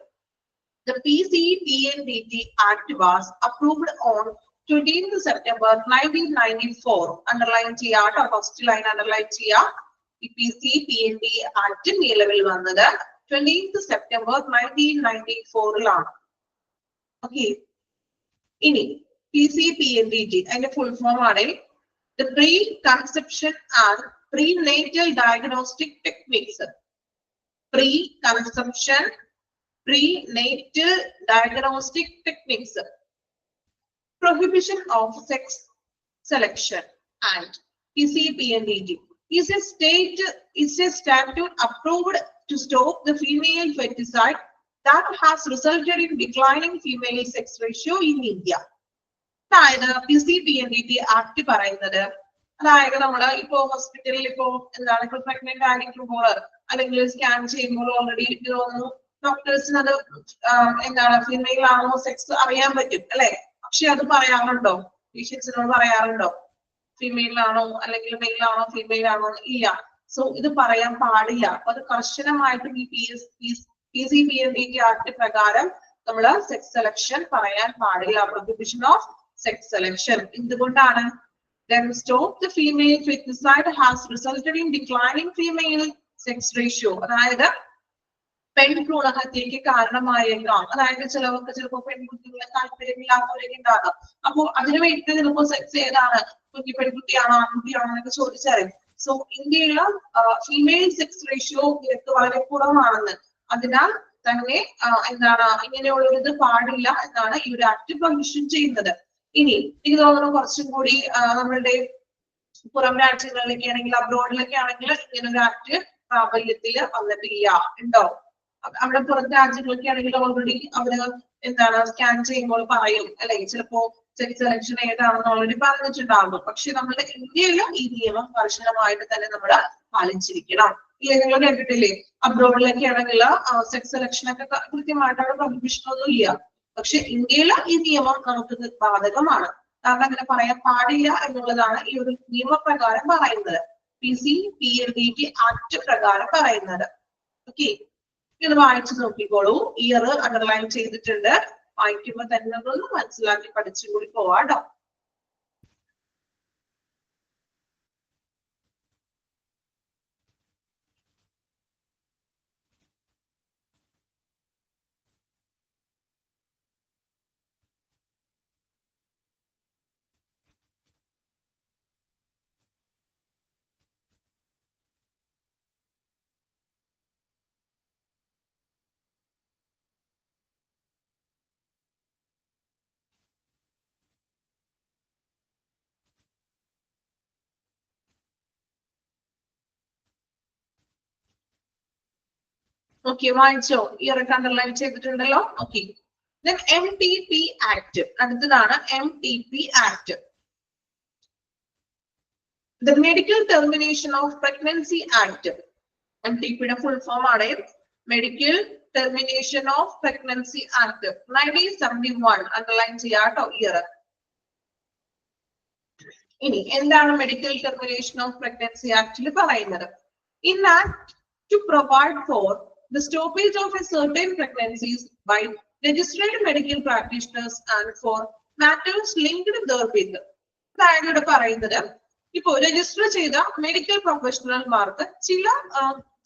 The PCPNDT Act was approved on 20th September 1994. Underline ചെയ്യാട്ടോ, ഫസ്റ്റ് ലൈൻ അണ്ടർലൈൻ ചെയ്യാം. ഈ PCPND ആക്ട് നിലവിൽ വന്നത് 20th September 1994 ഓക്കെ. ഇനി PCPNDT അതിന്റെ ഫുൾ ഫോം ആണ് The Pre-Conception and Prenatal Diagnostic Techniques. Pre-Conception, Prenatal Diagnostic Techniques, Prohibition of Sex Selection and PCPNDT is a statute approved to stop the female feticide that has resulted in declining female sex ratio in India. അതായത് PCPNDT act പറയുന്നത്, അതായത് നമ്മള് ഇപ്പോ ഹോസ്പിറ്റലിൽ ഇപ്പോ എന്താണ് ഇപ്പൊ pregnant ആയിരിക്കുമ്പോൾ അല്ലെങ്കിൽ സ്കാൻ ചെയ്യുമ്പോൾ ഓൾറെഡി തോന്നുന്നു ഡോക്ടേഴ്സിന് അത് എന്താണ് ഫീമെയിൽ ആണോ സെക്സ് അറിയാൻ പറ്റും അല്ലെ? പക്ഷെ അത് പറയാറുണ്ടോ? പേഷ്യൻസിനോട് പറയാറുണ്ടോ ഫീമെയിൽ ആണോ അല്ലെങ്കിൽ മെയിൽ ആണോ ഫീമെയിൽ ആണോ? ഇല്ല. സോ ഇത് പറയാൻ പാടില്ല. അപ്പൊ അത് കർശനമായിട്ടും ഈ PCPNDT ആക്ട് പ്രകാരം നമ്മള് സെക്സ് സെലക്ഷൻ പറയാൻ പാടില്ല. Prohibition of sex selection. എന്തുകൊണ്ടാണ്? Then stop the female feticide has resulted in declining female sex ratio. അതായത് പെൺഭ്രൂണഹത്യക്ക് കാരണമായേക്കാം. അതായത് ചിലപ്പോൾ പെൺകുട്ടികളെ താല്പര്യമില്ലാത്തവരൊക്കെ ഉണ്ടാകാം. അപ്പൊ അതിനു വേണ്ടിയിട്ട് ചിലപ്പോൾ സെക്സ് ഏതാണ്, പെൺകുട്ടിയാണോ ആൺകുട്ടിയാണോ എന്നൊക്കെ ചോദിച്ചറിയും. സോ ഇന്ത്യയിലെ ഫീമെയിൽ സെക്സ് റേഷ്യോ നിരക്ക് വളരെ കുറവാണെന്ന്, അതിനാൽ തന്നെ എന്താണ് ഇങ്ങനെയുള്ളൊരിത് പാടില്ല എന്നാണ് ഈ ഒരു ആക്ട് പെർമിഷൻ ചെയ്യുന്നത്. ഇനി എനിക്ക് തോന്നുന്നു കുറച്ചും കൂടി നമ്മളുടെ പുറം രാജ്യങ്ങളിലൊക്കെ ആണെങ്കിൽ അബ്രോഡിലൊക്കെ ആണെങ്കിൽ ഇങ്ങനെ ഒരു ആക്ട് പ്രാബല്യത്തിൽ വന്നിട്ടില്ല. ഉണ്ടോ? അവിടെ പുറത്തെ രാജ്യങ്ങളൊക്കെ ആണെങ്കിൽ ഓൾറെഡി അവര് എന്താണ് സ്കാൻ ചെയ്യുമ്പോൾ പറയും അല്ലെ? ചിലപ്പോ സെക്സ് സെലക്ഷൻ ഏതാണെന്ന് ഓൾറെഡി പറഞ്ഞിട്ടുണ്ടാകും. പക്ഷെ നമ്മുടെ ഇന്ത്യയിലും ഈ നിയമം കർശനമായിട്ട് തന്നെ നമ്മൾ പാലിച്ചിരിക്കണം. ഇല്ലേ? നിങ്ങൾ കേട്ടിട്ടില്ലേ? അബ്രോഡിലൊക്കെ ആണെങ്കിൽ സെക്സ് സെലക്ഷൻ ഒക്കെ കൃത്യമായിട്ട് അവിടെ പ്രൊഹിബിഷൻ ഒന്നും ഇല്ല. പക്ഷെ ഇന്ത്യയിലെ ഈ നിയമം നമുക്ക് ബാധകമാണ്. കാരണം അങ്ങനെ പറയാൻ പാടില്ല എന്നുള്ളതാണ് ഈ ഒരു നിയമപ്രകാരം പറയുന്നത്. PCPLDT ആക്ട് പ്രകാരം പറയുന്നത്. ഓക്കെ, ഇത് വായിച്ചു നോക്കിക്കോളൂ. ഇയർ അണ്ടർലൈൻ ചെയ്തിട്ടുണ്ട്. വായിക്കുമ്പോൾ തന്നെ ഒന്ന് മനസ്സിലാക്കി പഠിച്ചും കൂടി പോവാട്ടോ. ഓക്കെ, വായിച്ചോ? ഇയർ അണ്ടർലൈൻ ചെയ്തിട്ടുണ്ടല്ലോ. Okay, then MTP act. അടുത്തതാണ് MTP act. The Medical Termination of Pregnancy Act. MTPയുടെ ഫുൾ ഫോം ആണ് medical termination of pregnancy act 1971. Underline ചെയ്യാട്ടോ ഇയർ. ഇനി എന്താണ് മെഡിക്കൽ ടെർമിനേഷൻ ഓഫ് പ്രഗ്നൻസി ആക്ടിൽ പറയുന്നത്? In act to provide for the stoppage of a certain pregnancies by registered medical practitioners and for matters linked therewith. അതായത് ഇവിടെ പറയുന്നത്, ഇപ്പോ register ചെയ്ത മെഡിക്കൽ പ്രൊഫഷണൽമാർക്ക്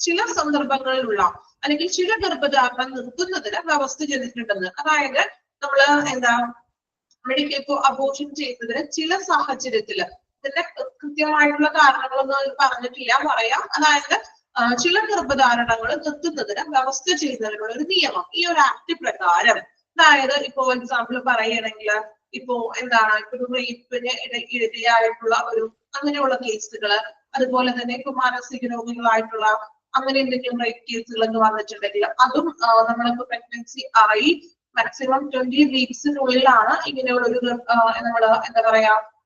ചില സന്ദർഭങ്ങളിലുള്ള അല്ലെങ്കിൽ ചില ഗർഭധാരണം നിർത്തുന്നതിന് വ്യവസ്ഥ ചെയ്തിട്ടുണ്ടെന്ന്. അതായത് നമ്മള് മെഡിക്കൽ ഇപ്പോ അബോർഷൻ ചെയ്യുന്നതിന് ചില സാഹചര്യത്തില് ഇതിന്റെ കൃത്യമായിട്ടുള്ള കാരണങ്ങളൊന്നും പറഞ്ഞിട്ടില്ല, പറയാം. അതായത് ചില ഗർഭധാരണങ്ങൾ നിർത്തുന്നതിന് വ്യവസ്ഥ ചെയ്യുന്നതിനുള്ള ഒരു നിയമം ഈ ഒരു ആക്ട് പ്രകാരം. അതായത് ഇപ്പോ എക്സാമ്പിൾ പറയുകയാണെങ്കിൽ ഇപ്പോ ഇപ്പൊ റേപ്പിന് ഇടയായിട്ടുള്ള അങ്ങനെയുള്ള കേസുകള്, അതുപോലെ തന്നെ ഇപ്പൊ മാനസിക രോഗികളായിട്ടുള്ള അങ്ങനെ എന്തെങ്കിലും റേപ്പ് കേസുകളൊക്കെ വന്നിട്ടുണ്ടെങ്കിൽ അതും നമ്മളിപ്പോ പ്രഗ്നൻസി ആയി മാക്സിമം 20 വീക്സിനുള്ളിലാണ് ഇങ്ങനെയുള്ള ഒരു നമ്മള്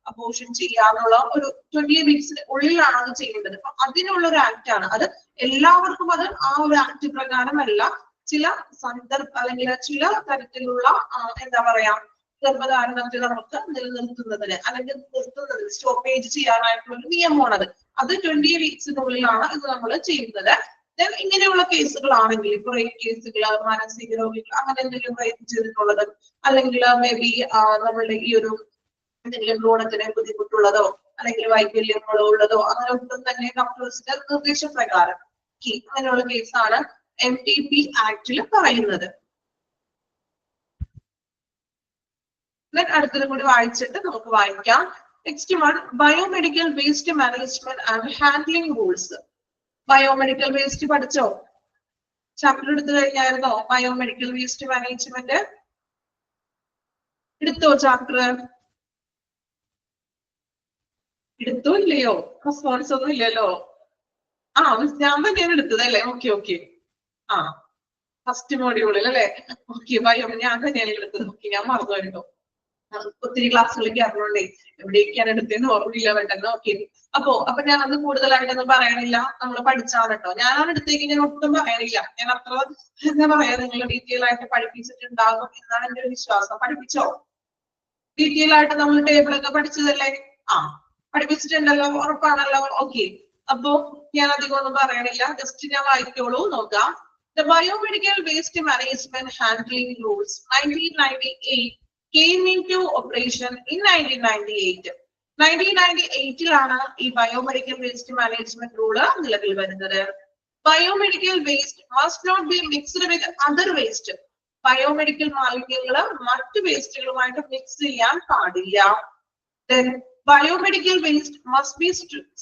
അബോർഷൻ ചെയ്യാനുള്ള ഒരു 20 വീക്സിന് ഉള്ളിലാണ് അത് ചെയ്യേണ്ടത്. അപ്പൊ അതിനുള്ള ഒരു ആക്ട് ആണ് അത്. എല്ലാവർക്കും അത് ആ ഒരു ആക്ട് പ്രകാരമല്ല. ചില അല്ലെങ്കിൽ ചില തരത്തിലുള്ള ഗർഭധാരണത്തെ നമുക്ക് നിലനിർത്തുന്നതിന് അല്ലെങ്കിൽ നിർത്തുന്നതിന് സ്റ്റോപ്പേജ് ചെയ്യാനായിട്ടുള്ള ഒരു നിയമമാണത്. അത് 20 വീക്സിനുള്ളിലാണ് ഇത് നമ്മൾ ചെയ്യുന്നത്. ഇങ്ങനെയുള്ള കേസുകളാണെങ്കിൽ ഇപ്പൊ റേപ്പ് കേസുകൾ, മാനസിക രോഗികൾ, അങ്ങനെ എന്തെങ്കിലും റേപ്പ് ചെയ്തിട്ടുള്ളത്, അല്ലെങ്കിൽ മേ ബി നമ്മളുടെ ഈ ഒരു എന്തെങ്കിലും ഭ്രൂണത്തിന് ബുദ്ധിമുട്ടുള്ളതോ അല്ലെങ്കിൽ വൈകല്യങ്ങളോ ഉള്ളതോ അങ്ങനെ ഒന്നും തന്നെ ഡോക്ടേഴ്സിന്റെ നിർദ്ദേശപ്രകാരം അങ്ങനെയുള്ള കേസാണ് MTP ആക്ടിൽ പറയുന്നത്. അടുത്തത് കൂടി വായിച്ചിട്ട് നമുക്ക് വായിക്കാം. Next one, biomedical waste management and handling rules. Biomedical waste പഠിച്ചോ? ചാപ്റ്റർ എടുത്തു കഴിഞ്ഞായിരുന്നോ? ബയോമെഡിക്കൽ വേസ്റ്റ് മാനേജ്മെന്റ് എടുത്തോ? ചാപ്റ്റർ എടുത്തോ ഇല്ലയോ? റെസ്പോൺസ് ഒന്നും ഇല്ലല്ലോ. ഞാൻ തന്നെയാണ് എടുത്തത് അല്ലേ? ഓക്കെ. ഫസ്റ്റ് മോഡ്യൂളിൽ അല്ലെ? ഓക്കെ, ഞാൻ തന്നെയാണ് എടുത്തത്. ഓക്കെ, ഞാൻ മറന്നുവരുന്നു. ഒത്തിരി ക്ലാസ്സുകളിലേക്ക് അറിഞ്ഞോണ്ടേ എവിടേക്കാണ് എടുത്തതെന്ന് ഓർമ്മയില്ല പെട്ടെന്ന്. ഓക്കെ, അപ്പൊ ഞാൻ അത് കൂടുതലായിട്ടൊന്നും പറയണില്ല. നമ്മൾ പഠിച്ചാണ് കേട്ടോ. ഞാനാണ് എടുത്തേക്ക് ഞാൻ ഒട്ടും പറയണില്ല. ഞാൻ അത്ര നിങ്ങൾ ഡീറ്റെയിൽ ആയിട്ട് പഠിപ്പിച്ചിട്ടുണ്ടാകും എന്നാണ് എന്റെ ഒരു വിശ്വാസം. പഠിപ്പിച്ചോ? ഡീറ്റെയിൽ ആയിട്ട് നമ്മൾ ടേബിളൊക്കെ പഠിച്ചതല്ലേ? പഠിപ്പിച്ചിട്ടുണ്ടല്ലോ, ഉറപ്പാണല്ലോ. ഓക്കെ, അപ്പോ ഞാൻ അധികം ഒന്നും പറയണില്ല. ജസ്റ്റ് ഞാൻ വായിക്കോളൂ, നോക്കാം. The Biomedical Waste Management Handling Rules 1998 came into operation in 1998. 1998 ഈ ബയോമെഡിക്കൽ വേസ്റ്റ് മാനേജ്മെന്റ് റൂള് നിലവിൽ വരുന്നത്. Biomedical waste must not be mixed with other waste. Biomedical മാലിന്യങ്ങള് മറ്റു വേസ്റ്റുകളുമായിട്ട് മിക്സ് ചെയ്യാൻ പാടില്ല. Then biomedical waste must be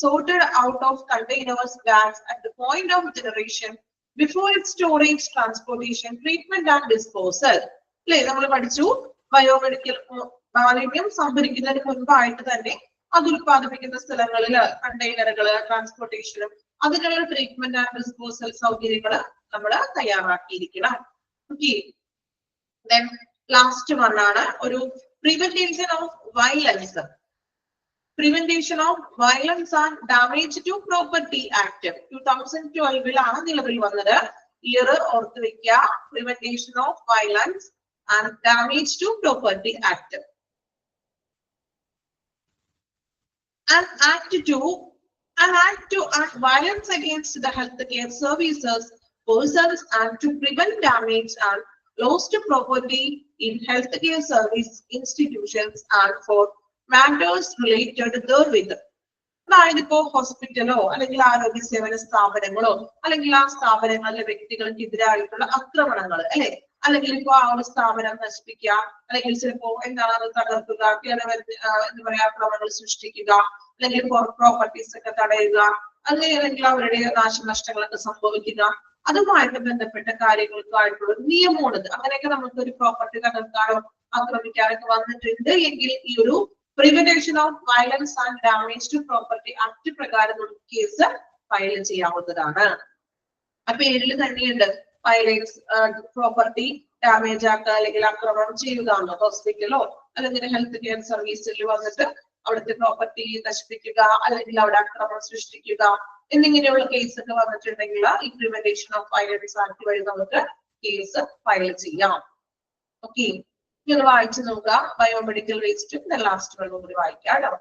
sorted out of containers, bags at the point of generation before its storage, transportation, treatment and disposal. അല്ലേ? നമ്മൾ പഠിച്ചു biomedical മാലിന്യം സംഭരിക്കുന്നതിന് മുൻപായിട്ട് തന്നെ അത് ഉത്പാദിപ്പിക്കുന്ന സ്ഥലങ്ങളില് കണ്ടെയ്നറുകള്, ട്രാൻസ്പോർട്ടേഷനും അതിനുള്ള ട്രീറ്റ്മെന്റ് ആൻഡ് ഡിസ്പോസൽ സൗകര്യങ്ങള് നമ്മൾ തയ്യാറാക്കിയിരിക്കണം. ഓക്കെ, ദെൻ ലാസ്റ്റ് വൺ ആണ് ഒരു prevention of violence. Prevention of Violence and Damage to Property Act 2012 നിലവിൽ വന്നത്. ഇയർ ഓർത്ത് വെക്കുക. Prevention of Violence and Damage to Property Act. And Act 2, an act to act violence against the healthcare services, persons, and to prevent damage and loss to property in healthcare service institutions and for matters related therewith. അതായത് ഇപ്പോ ഹോസ്പിറ്റലോ അല്ലെങ്കിൽ ആരോഗ്യ സേവന സ്ഥാപനങ്ങളോ അല്ലെങ്കിൽ ആ സ്ഥാപനങ്ങളിലെ വ്യക്തികൾക്കെതിരായിട്ടുള്ള ആക്രമണങ്ങൾ അല്ലെ, അല്ലെങ്കിൽ ഇപ്പൊ ആ ഒരു സ്ഥാപനം നശിപ്പിക്കുക, അല്ലെങ്കിൽ ചിലപ്പോ എന്താണ് അത് തകർക്കുക, എന്താ പറയാ ആക്രമണങ്ങൾ സൃഷ്ടിക്കുക, അല്ലെങ്കിൽ പ്രോപ്പർട്ടീസ് ഒക്കെ തടയുക, അല്ലെങ്കിൽ അവരുടെ നാശനഷ്ടങ്ങളൊക്കെ സംഭവിക്കുക, അതുമായിട്ട് ബന്ധപ്പെട്ട കാര്യങ്ങൾക്കായിട്ടുള്ള നിയമമാണിത്. അങ്ങനെയൊക്കെ നമുക്ക് ഒരു പ്രോപ്പർട്ടി തകർക്കാനോ ആക്രമിക്കാനൊക്കെ വന്നിട്ടുണ്ട് എങ്കിൽ ഈ ഒരു prevention of violence and damage to property act പ്രകാരം നമുക്ക് കേസ് ഫയൽ ചെയ്യാവുന്നതാണ്. ആ പേരിൽ തന്നെയുണ്ട് വയലൻസ്, പ്രോപ്പർട്ടി ഡാമേജ് ആക്കുക അല്ലെങ്കിൽ ആക്രമണം ചെയ്യുക എന്ന്. ഹോസ്പിറ്റലോ അല്ലെങ്കിൽ ഹെൽത്ത് കെയർ സർവീസിൽ വന്നിട്ട് അവിടുത്തെ പ്രോപ്പർട്ടി നശിപ്പിക്കുക അല്ലെങ്കിൽ അവിടെ ആക്രമണം സൃഷ്ടിക്കുക എന്നിങ്ങനെയുള്ള കേസ് ഒക്കെ വന്നിട്ടുണ്ടെങ്കിൽ ഈ പ്രിവെന്റേഷൻ ഓഫ് വയലൻസ് ആക്ട് വഴി നമുക്ക് കേസ് ഫയൽ ചെയ്യാം. ഓക്കെ, ഇങ്ങനെ വായിച്ചു നോക്കുക. ബയോമെഡിക്കൽ വേസ്റ്റും ലാസ്റ്റ് വൺ കൂടി വായിക്കാം.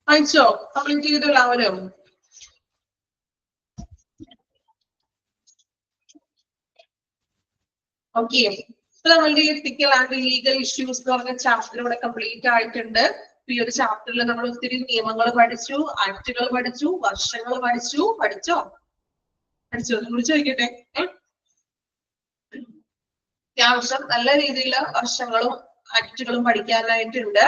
അയച്ചോ? കംപ്ലീറ്റ് ചെയ്തോ എല്ലാവരും? ഓക്കെ, ഇപ്പൊ നമ്മളുടെ എത്തിക്കൽ ആൻഡ് ലീഗൽ ഇഷ്യൂസ് എന്ന് പറഞ്ഞ ചാപ്റ്റർ ഇവിടെ കംപ്ലീറ്റ് ആയിട്ടുണ്ട്. ഈ ഒരു ചാപ്റ്ററിൽ നമ്മൾ ഒത്തിരി നിയമങ്ങൾ പഠിച്ചു, ആക്ടുകൾ പഠിച്ചു, വർഷങ്ങൾ പഠിച്ചോ? പഠിച്ചോ? ഒന്നുകൂടി ചോദിക്കട്ടെ. അത്യാവശ്യം നല്ല രീതിയിൽ വർഷങ്ങളും ആക്ടുകളും പഠിക്കാനായിട്ടുണ്ട്.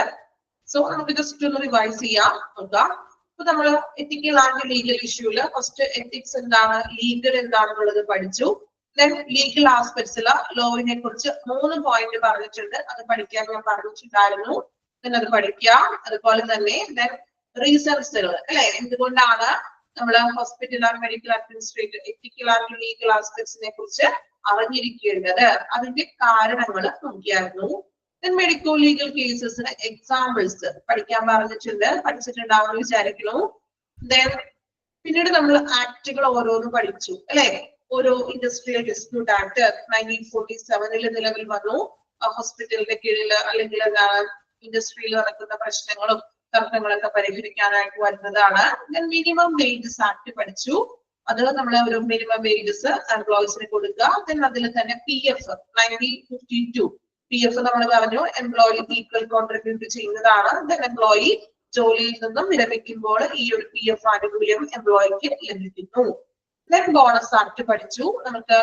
സോ നമുക്ക് ജസ്റ്റ് ഒന്ന് റിവൈസ് ചെയ്യാം. നോക്കാം. അപ്പൊ നമ്മള് എത്തിക്കൽ ആൻഡ് ലീഗൽ ഇഷ്യൂല് ഫസ്റ്റ് എത്തിക്സ് എന്താണ്, ലീഗൽ എന്താണെന്നുള്ളത് പഠിച്ചു. ദെൻ ലീഗൽ ആസ്പെക്ട്സില് ലോവിനെ കുറിച്ച് 3 പോയിന്റ് പറഞ്ഞിട്ടുണ്ട്. അത് പഠിക്കാൻ ഞാൻ പറഞ്ഞിട്ടുണ്ടായിരുന്നു. ദെൻ അത് പഠിക്കാം. അതുപോലെ തന്നെ ദെൻ റീസൺസുകൾ അല്ലെ, എന്തുകൊണ്ടാണ് നമ്മള് hospital and medical administrator ethical and legal ആസ്പെക്ട്സിനെ കുറിച്ച് അറിഞ്ഞിരിക്കേണ്ടത്, അതിന്റെ കാരണങ്ങൾ നോക്കിയായിരുന്നു. മെഡിക്കോ ലീഗൽ കേസസിന് എക്സാമ്പിൾസ് പഠിക്കാൻ പറഞ്ഞിട്ടുണ്ട്, പഠിച്ചിട്ടുണ്ടാവുമെന്ന് വിചാരിക്കുന്നു. ദെൻ പിന്നീട് നമ്മൾ ആക്ടുകൾ ഓരോന്നും പഠിച്ചു അല്ലെ. ഓരോ ഇൻഡസ്ട്രിയൽ ഡിസ്പ്യൂട്ട് ആക്ട് 1947 നിലവിൽ വന്നു. ഹോസ്പിറ്റലിന്റെ കീഴിൽ അല്ലെങ്കിൽ ഇൻഡസ്ട്രിയിൽ നടക്കുന്ന പ്രശ്നങ്ങളും തർക്കങ്ങളൊക്കെ പരിഹരിക്കാനായിട്ട് വരുന്നതാണ്. ദെൻ മിനിമം വേജസ് ആക്ട് പഠിച്ചു. അത് നമ്മൾ ഒരു മിനിമം വേജസ് എംപ്ലോയീസിന് കൊടുക്കുക. ദെൻ അതിൽ തന്നെ PF 1952 PF നമ്മൾ പറഞ്ഞു എംപ്ലോയി ഈക്വൽ കോൺട്രിബ്യൂട്ട് ചെയ്യുന്നതാണ്. ദെൻ എംപ്ലോയി ജോലിയിൽ നിന്നും വിരമിക്കുമ്പോൾ ഈ ഒരു PF ആനുകൂല്യം എംപ്ലോയിക്ക് ലഭിക്കുന്നു. ദെൻ ബോണസ് ആക്ട് പഠിച്ചു. നമുക്ക്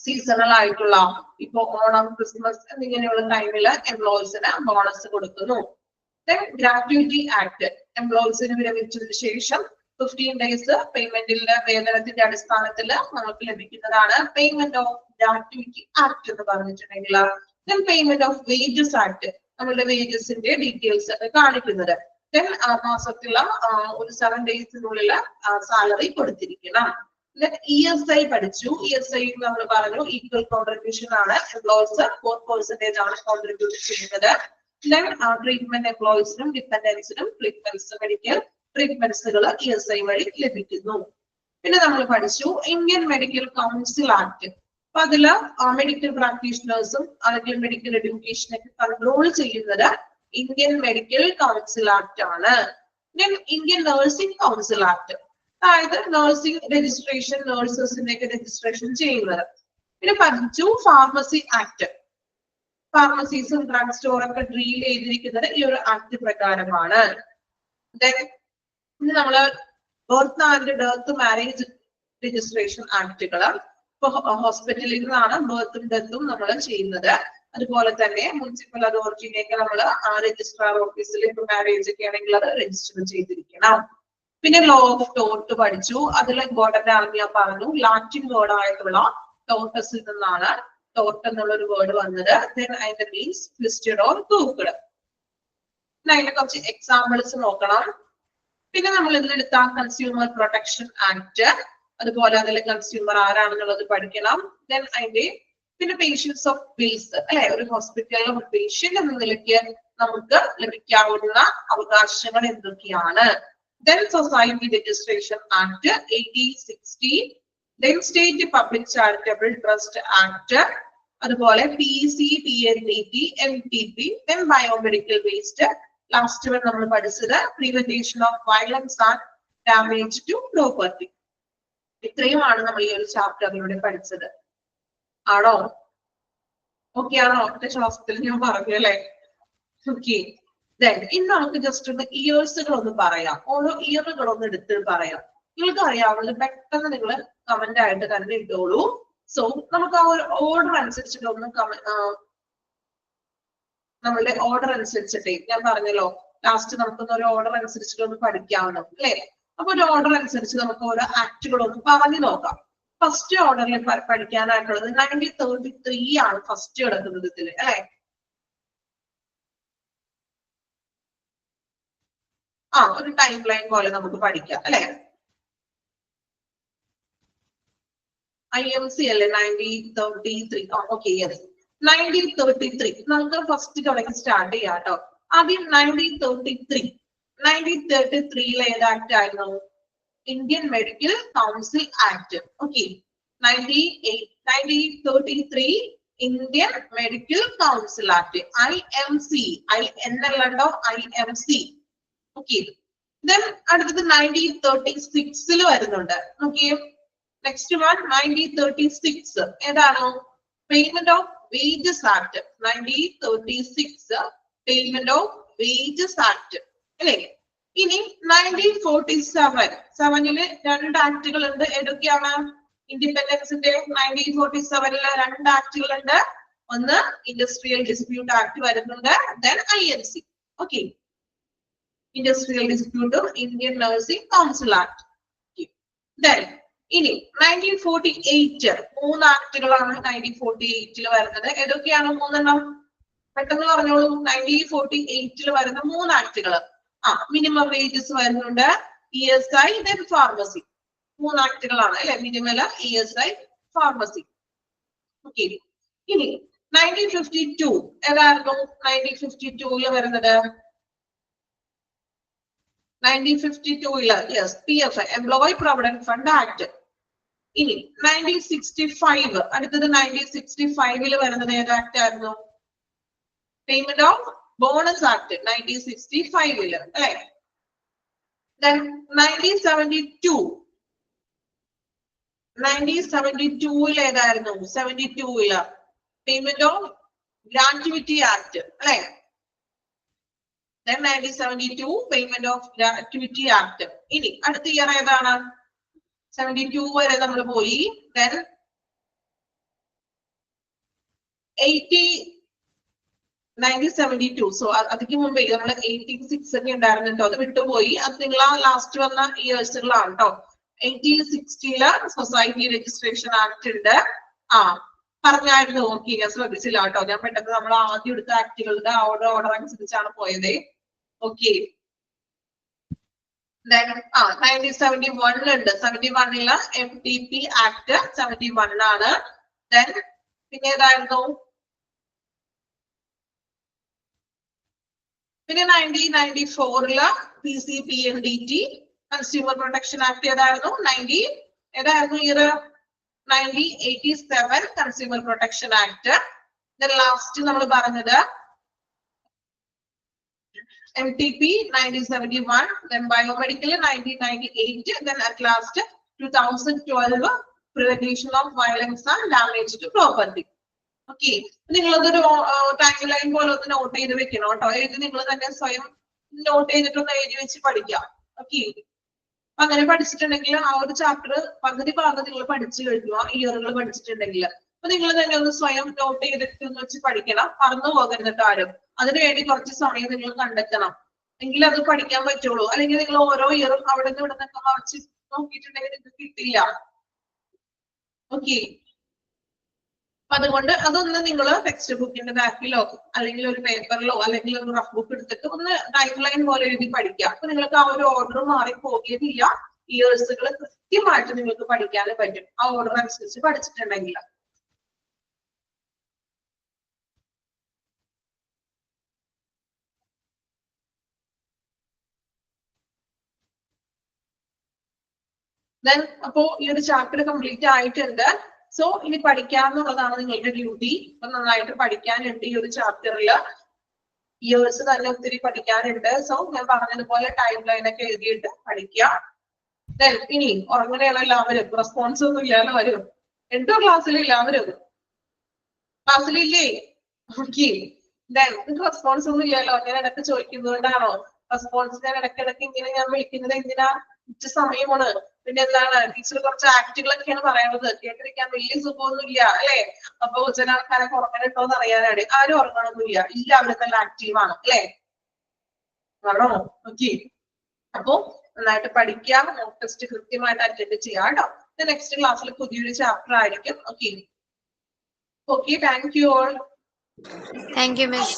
സീസണൽ ആയിട്ടുള്ള ഇപ്പൊ ഓണം, ക്രിസ്മസ് എന്നിങ്ങനെയുള്ള ടൈമില് എംപ്ലോയീസിന് ബോണസ് കൊടുക്കുന്നു. ദെൻ ഗ്രാറ്റുവിറ്റി ആക്ട് എംപ്ലോയീസിന് വിരമിച്ചതിന് ശേഷം 15 ഡേയ്സ് പേയ്മെന്റിന്റെ വേതനത്തിന്റെ അടിസ്ഥാനത്തിൽ നമുക്ക് ലഭിക്കുന്നതാണ് പേയ്മെന്റ് ഓഫ് ഗ്രാറ്റുവിറ്റി ആക്ട് എന്ന് പറഞ്ഞിട്ടുണ്ടെങ്കിൽ. Then payment of wages act നമ്മളുടെ വേജസിന്റെ ഡീറ്റെയിൽസ് ഒക്കെ കാണിക്കുന്നത്. ദെൻ മാസത്തിലുള്ള ഒരു 7 ഡേയ്സിനുള്ളിൽ സാലറി കൊടുത്തിരിക്കണം. ദെൻ ESI പഠിച്ചു. ESI നമ്മൾ പറഞ്ഞു ഈക്വൽ കോൺട്രിബ്യൂഷൻ ആണ്. എംപ്ലോയീസ് 4% ആണ് കോൺട്രിബ്യൂട്ട് ചെയ്യുന്നത്. ദെൻ ട്രീറ്റ്മെന്റ് എംപ്ലോയീസിനും ഡിപെൻഡൻസിനും ട്രീറ്റ്മെന്റ്സ് മെഡിക്കൽ ട്രീറ്റ്മെന്റ്സുകൾ ESI വഴി ലഭിക്കുന്നു. പിന്നെ നമ്മൾ പഠിച്ചു ഇന്ത്യൻ മെഡിക്കൽ കൗൺസിൽ ആക്ട്. അപ്പൊ അതില് മെഡിക്കൽ പ്രാക്ടീഷണേഴ്സും അല്ലെങ്കിൽ മെഡിക്കൽ എഡ്യൂക്കേഷനൊക്കെ കൺട്രോൾ ചെയ്യുന്നത് ഇന്ത്യൻ മെഡിക്കൽ കൗൺസിൽ ആക്ട് ആണ്. Then Indian nursing council act, അതായത് നഴ്സിംഗ് രജിസ്ട്രേഷൻ, നഴ്സസിന്റെ ഒക്കെ രജിസ്ട്രേഷൻ ചെയ്യുന്നത്. പിന്നെ പഠിച്ചു ഫാർമസി ആക്ട്. ഫാർമസീസും ഡ്രഗ് സ്റ്റോറൊക്കെ ഡീൽ ചെയ്തിരിക്കുന്നത് ഈ ഒരു ആക്ട് പ്രകാരമാണ്. ഇനി നമ്മള് birth and death marriage registration ആക്ടുകൾ. ഇപ്പൊ ഹോസ്പിറ്റലിൽ നിന്നാണ് ബർത്തും ഡെത്തും നമ്മൾ ചെയ്യുന്നത്. അതുപോലെ തന്നെ മുനിസിപ്പൽ അതോറിറ്റിയിലേക്ക് നമ്മൾ ആ രജിസ്ട്രാർ ഓഫീസിൽ ഇപ്പൊ മാരേജ് ഒക്കെ ആണെങ്കിൽ അത് രജിസ്റ്റർ ചെയ്തിരിക്കണം. പിന്നെ ലോ ഓഫ് ടോർട്ട് പഠിച്ചു. അതിൽ ഇമ്പോർട്ടന്റ് ആണെന്ന് ഞാൻ പറഞ്ഞു. ലാറ്റിൻ വേർഡ് ആയിട്ടുള്ള ടോർട്ടസിൽ നിന്നാണ് ടോർട്ട് എന്നുള്ള ഒരു വേർഡ് വന്നത്. അതിന്റെ മീൻസ് ട്വിസ്റ്റഡ് ഓർ തൂക്കഡ്. അതിന്റെ കുറച്ച് എക്സാമ്പിൾസ് നോക്കണം. പിന്നെ നമ്മൾ ഇതിലെടുത്ത കൺസ്യൂമർ പ്രൊട്ടക്ഷൻ ആക്ട്, അതുപോലെ അതിൽ കൺസ്യൂമർ ആരാണെന്നുള്ളത് പഠിക്കണം. അതിന്റെ പിന്നെ പേഷ്യൻസ് ഓഫ് ബിൽസ് അല്ലെ, ഒരു ഹോസ്പിറ്റലിലെ ഒരു പേഷ്യന്റ് എന്ന നിലയ്ക്ക് നമുക്ക് ലഭിക്കാവുന്ന അവകാശങ്ങൾ എന്തൊക്കെയാണ്. Society registration act 1860, state public charitable trust act, അതുപോലെ PC, TNDT, MTP, biomedical waste. Last വരെ നമ്മൾ പഠിച്ചത് prevention of violence and damage to property. ഇത്രയുമാണ് നമ്മൾ ഈ ഒരു ചാപ്റ്ററിലൂടെ പഠിച്ചത്. ആണോ? ഓക്കെ ആണോ? ഒറ്റ ശ്വാസത്തിൽ ഞാൻ പറഞ്ഞു അല്ലെ? ഓക്കെ. ഇന്ന് നമുക്ക് ജസ്റ്റ് ഒന്ന് ഇയേഴ്സുകൾ ഒന്ന് പറയാം. ഓരോ ഇയറുകൾ ഒന്ന് എടുത്ത് പറയാം. നിങ്ങൾക്ക് അറിയാവുന്നത് പെട്ടെന്ന് നിങ്ങൾ കമന്റ് ആയിട്ട് തന്നെ ഇട്ടോളൂ. സോ നമുക്ക് ആ ഒരു ഓർഡർ അനുസരിച്ചിട്ട് ഒന്ന് നമ്മളുടെ ഓർഡർ അനുസരിച്ചിട്ടേ ഞാൻ പറഞ്ഞല്ലോ ലാസ്റ്റ് നമുക്കൊന്ന് ഒരു ഓർഡർ അനുസരിച്ചിട്ട് ഒന്ന് പഠിക്കാവുന്നു അല്ലെ? അപ്പൊ ഒരു ഓർഡർ അനുസരിച്ച് നമുക്ക് ഓരോ ആക്ടുകളൊന്ന് പറഞ്ഞു നോക്കാം. ഫസ്റ്റ് ഓർഡറിൽ പഠിക്കാനായിട്ടുള്ളത് 1933 ആണ് ഫസ്റ്റ് കിടക്കുന്നത് ഇതില് അല്ലെ? ഒരു ടൈം ലൈൻ പോലെ നമുക്ക് പഠിക്കാം അല്ലെ? IMC അല്ലെ 1933. ഓക്കെ, 1933 നമുക്ക് ഫസ്റ്റ് തുടങ്ങി സ്റ്റാർട്ട് ചെയ്യാം കേട്ടോ. ആദ്യം 1933 ഏത് ആക്ട് ആയിരുന്നു? Indian medical council act. Okay, 1933 Indian medical council act, IMC. എന്നല്ലോ IMC. Okay, അടുത്തത് 1936 വരുന്നുണ്ട്. ഓക്കെ, നെക്സ്റ്റ് വൺ 1936 ഏതാണ്? Payment of wages act. 1936 payment of wages act അല്ലെ? ഇനി 1947 രണ്ട് ആക്ടുകൾ ഉണ്ട്. ഏതൊക്കെയാണ്? ഇൻഡിപെൻഡൻസിന്റെ 1947 രണ്ട് ആക്ടുകൾ ഉണ്ട്. ഒന്ന് ഇൻഡസ്ട്രിയൽ ഡിസ്പ്യൂട്ട് ആക്ട് വരുന്നുണ്ട്. IMC. ഓക്കെ, ഇൻഡസ്ട്രിയൽ ഡിസ്പ്യൂട്ടും ഇന്ത്യൻ നഴ്സിംഗ് കൗൺസിൽ ആക്ട്. ഇനി 1948 മൂന്ന് ആക്ടുകളാണ് 1948 വരുന്നത്. ഏതൊക്കെയാണ് മൂന്നെണ്ണം? പെട്ടെന്ന് പറഞ്ഞോളൂ. 1948 വരുന്ന മൂന്ന് ആക്ടുകൾ. മിനിമം വേജസ് വരുന്നുണ്ട്, ESI, ഫാർമസി. മൂന്ന് ആക്ടുകളാണ് അല്ലെ? Minimum, ESI, pharmacy. ഓക്കെ, ഇനി 1952 ഏതായിരുന്നു? 1952 വരുന്നത് 1952 yes, PF, employee provident fund act. ഇനി 1965 അടുത്തത് 1965 വരുന്നത് ഏത് ആക്ട് ആയിരുന്നു? പേയ്മെന്റ് ഓഫ് ബോണസ് ആക്ട് 1965 അല്ലെ? 1972 ഏതായിരുന്നു? 72 പേയ്മെന്റ് ഓഫ് ഗ്രാറ്റുവിറ്റി ആക്ട് അല്ലെ? 1972 പേയ്മെന്റ് ഓഫ് ഗ്രാറ്റുവിറ്റി ആക്ട്. ഇനി അടുത്ത ഇയർ ഏതാണ്? 72 വരെ നമ്മൾ പോയി. 1972 സോ അതിക്ക് മുമ്പേ നമ്മൾ 86 ഒക്കെ ഉണ്ടായിരുന്നു കേട്ടോ. അത് വിട്ടുപോയി. അത് നിങ്ങൾ ആ ലാസ്റ്റ് വന്ന ഇയേഴ്സുകളാണ് കേട്ടോ. 1860 സൊസൈറ്റി രജിസ്ട്രേഷൻ ആക്ട് ഉണ്ട്. പറഞ്ഞായിരുന്നു. ഓക്കെ, ഞാൻ ശ്രദ്ധിച്ചില്ല കേട്ടോ. ഞാൻ പെട്ടെന്ന് നമ്മൾ ആദ്യം എടുത്ത ആക്ടുകളുടെ ഓർഡർ അനുസരിച്ചാണ് പോയത്. ഓക്കെ, 1971 ഉണ്ട്. 71 MTP ആക്ട് 71 ആണ്. പിന്നെ ഏതായിരുന്നു? പിന്നെ 1994 PCPNDT കൺസ്യൂമർ പ്രൊട്ടക്ഷൻ ആക്ട് ഏതായിരുന്നു? ഏതായിരുന്നു year? 1987 consumer protection act. Last നമ്മൾ പറഞ്ഞത് MTP 1971, biomedical 1998, at last 2012 prevention of violence and damage to property. Okay, നിങ്ങളതൊരു ടൈം ലൈൻ പോലെ ഒന്ന് നോട്ട് ചെയ്ത് വെക്കണം കേട്ടോ. എഴുതി നിങ്ങൾ തന്നെ സ്വയം നോട്ട് ചെയ്തിട്ടൊന്ന് എഴുതി വെച്ച് പഠിക്കാം. ഓക്കെ, അങ്ങനെ പഠിച്ചിട്ടുണ്ടെങ്കിൽ ആ ഒരു ചാപ്റ്റർ പകുതി ഭാഗം നിങ്ങൾ പഠിച്ചു കഴിഞ്ഞു, ആ ഇയറുകൾ പഠിച്ചിട്ടുണ്ടെങ്കിൽ. അപ്പൊ നിങ്ങൾ തന്നെ ഒന്ന് സ്വയം നോട്ട് ചെയ്തിട്ട് ഒന്ന് വെച്ച് പഠിക്കണം, മറന്നു പോകരുത് ആരും. അതിനുവേണ്ടി കുറച്ച് സമയം നിങ്ങൾ കണ്ടെത്തണം, എങ്കിൽ അത് പഠിക്കാൻ പറ്റുള്ളൂ. അല്ലെങ്കിൽ നിങ്ങൾ ഓരോ ഇയറും അവിടെ നിന്ന് ഇവിടെ നിന്നൊക്കെ മറിച്ച് നോക്കിയിട്ടുണ്ടെങ്കിൽ നിങ്ങൾക്ക് കിട്ടില്ല. ഓക്കെ, അതുകൊണ്ട് അതൊന്ന് നിങ്ങൾ ടെക്സ്റ്റ് ബുക്കിന്റെ ബാക്കിലോ അല്ലെങ്കിൽ ഒരു പേപ്പറിലോ അല്ലെങ്കിൽ ഒരു റഫ് ബുക്ക് എടുത്തിട്ട് ഒന്ന് ടൈം ലൈൻ പോലെ എഴുതി പഠിക്കുക. അപ്പൊ നിങ്ങൾക്ക് ആ ഒരു ഓർഡർ മാറി പോകിയതില്ല, ഇയേഴ്സുകൾ കൃത്യമായിട്ട് നിങ്ങൾക്ക് പഠിക്കാനും പറ്റും ആ ഓർഡർ അനുസരിച്ച് പഠിച്ചിട്ടുണ്ടെങ്കിൽ. ദെൻ അപ്പോ ഈ ഒരു ചാപ്റ്റർ കംപ്ലീറ്റ് ആയിട്ടുണ്ട്. സോ ഇനി പഠിക്കാന്നുള്ളതാണ് നിങ്ങളുടെ ഡ്യൂട്ടി. അപ്പൊ നന്നായിട്ട് പഠിക്കാനുണ്ട് ഈ ഒരു ചാപ്റ്ററിൽ. ഇയേഴ്സ് തന്നെ ഒത്തിരി പഠിക്കാനുണ്ട്. സോ ഞാൻ പറഞ്ഞതുപോലെ ടൈം ലൈൻ ഒക്കെ എഴുതിയിട്ട് പഠിക്കുക. ദെൻ ഇനി ഉറങ്ങുകയാണ് എല്ലാവരും, റെസ്പോൺസ് ഒന്നും ഇല്ലാതെ വരും. എന്തോ ക്ലാസ്സിലില്ല അവരും ക്ലാസ്സിലില്ലേ? ഓക്കെ, ദെൻ നിങ്ങൾക്ക് റെസ്പോൺസ് ഒന്നും ഇല്ലല്ലോ. ഞാൻ ഇടയ്ക്ക് ചോദിക്കുന്നതുകൊണ്ടാണോ റെസ്പോൺസ്? ഞാൻ ഇടയ്ക്കിടയ്ക്ക് ഇങ്ങനെ ഞാൻ വിളിക്കുന്നത് എന്തിനാ? ഉച്ച സമയമാണ്. പിന്നെ എന്താണ്, ടീച്ചർ കുറച്ച് ആക്ടുകളൊക്കെയാണ് പറയുന്നത്, കേട്ടിരിക്കാൻ വലിയ സുഖമൊന്നും ഇല്ല അല്ലെ? അപ്പൊ ചില ആൾക്കാരൊക്കെ ഉറങ്ങണിട്ടോന്ന് അറിയാനാണ്. ആരും ഉറങ്ങണമൊന്നുമില്ല, എല്ലാവരും നല്ല ആക്റ്റീവാണ് അല്ലെ? ആണോ? ഓക്കെ, അപ്പൊ നന്നായിട്ട് പഠിക്കുക, മോക്ക് ടെസ്റ്റ് കൃത്യമായിട്ട് അറ്റൻഡ് ചെയ്യാം കേട്ടോ. നെക്സ്റ്റ് ക്ലാസ്സിൽ പുതിയൊരു ചാപ്റ്റർ ആയിരിക്കും. Okay, thank you all. Thank you, Miss.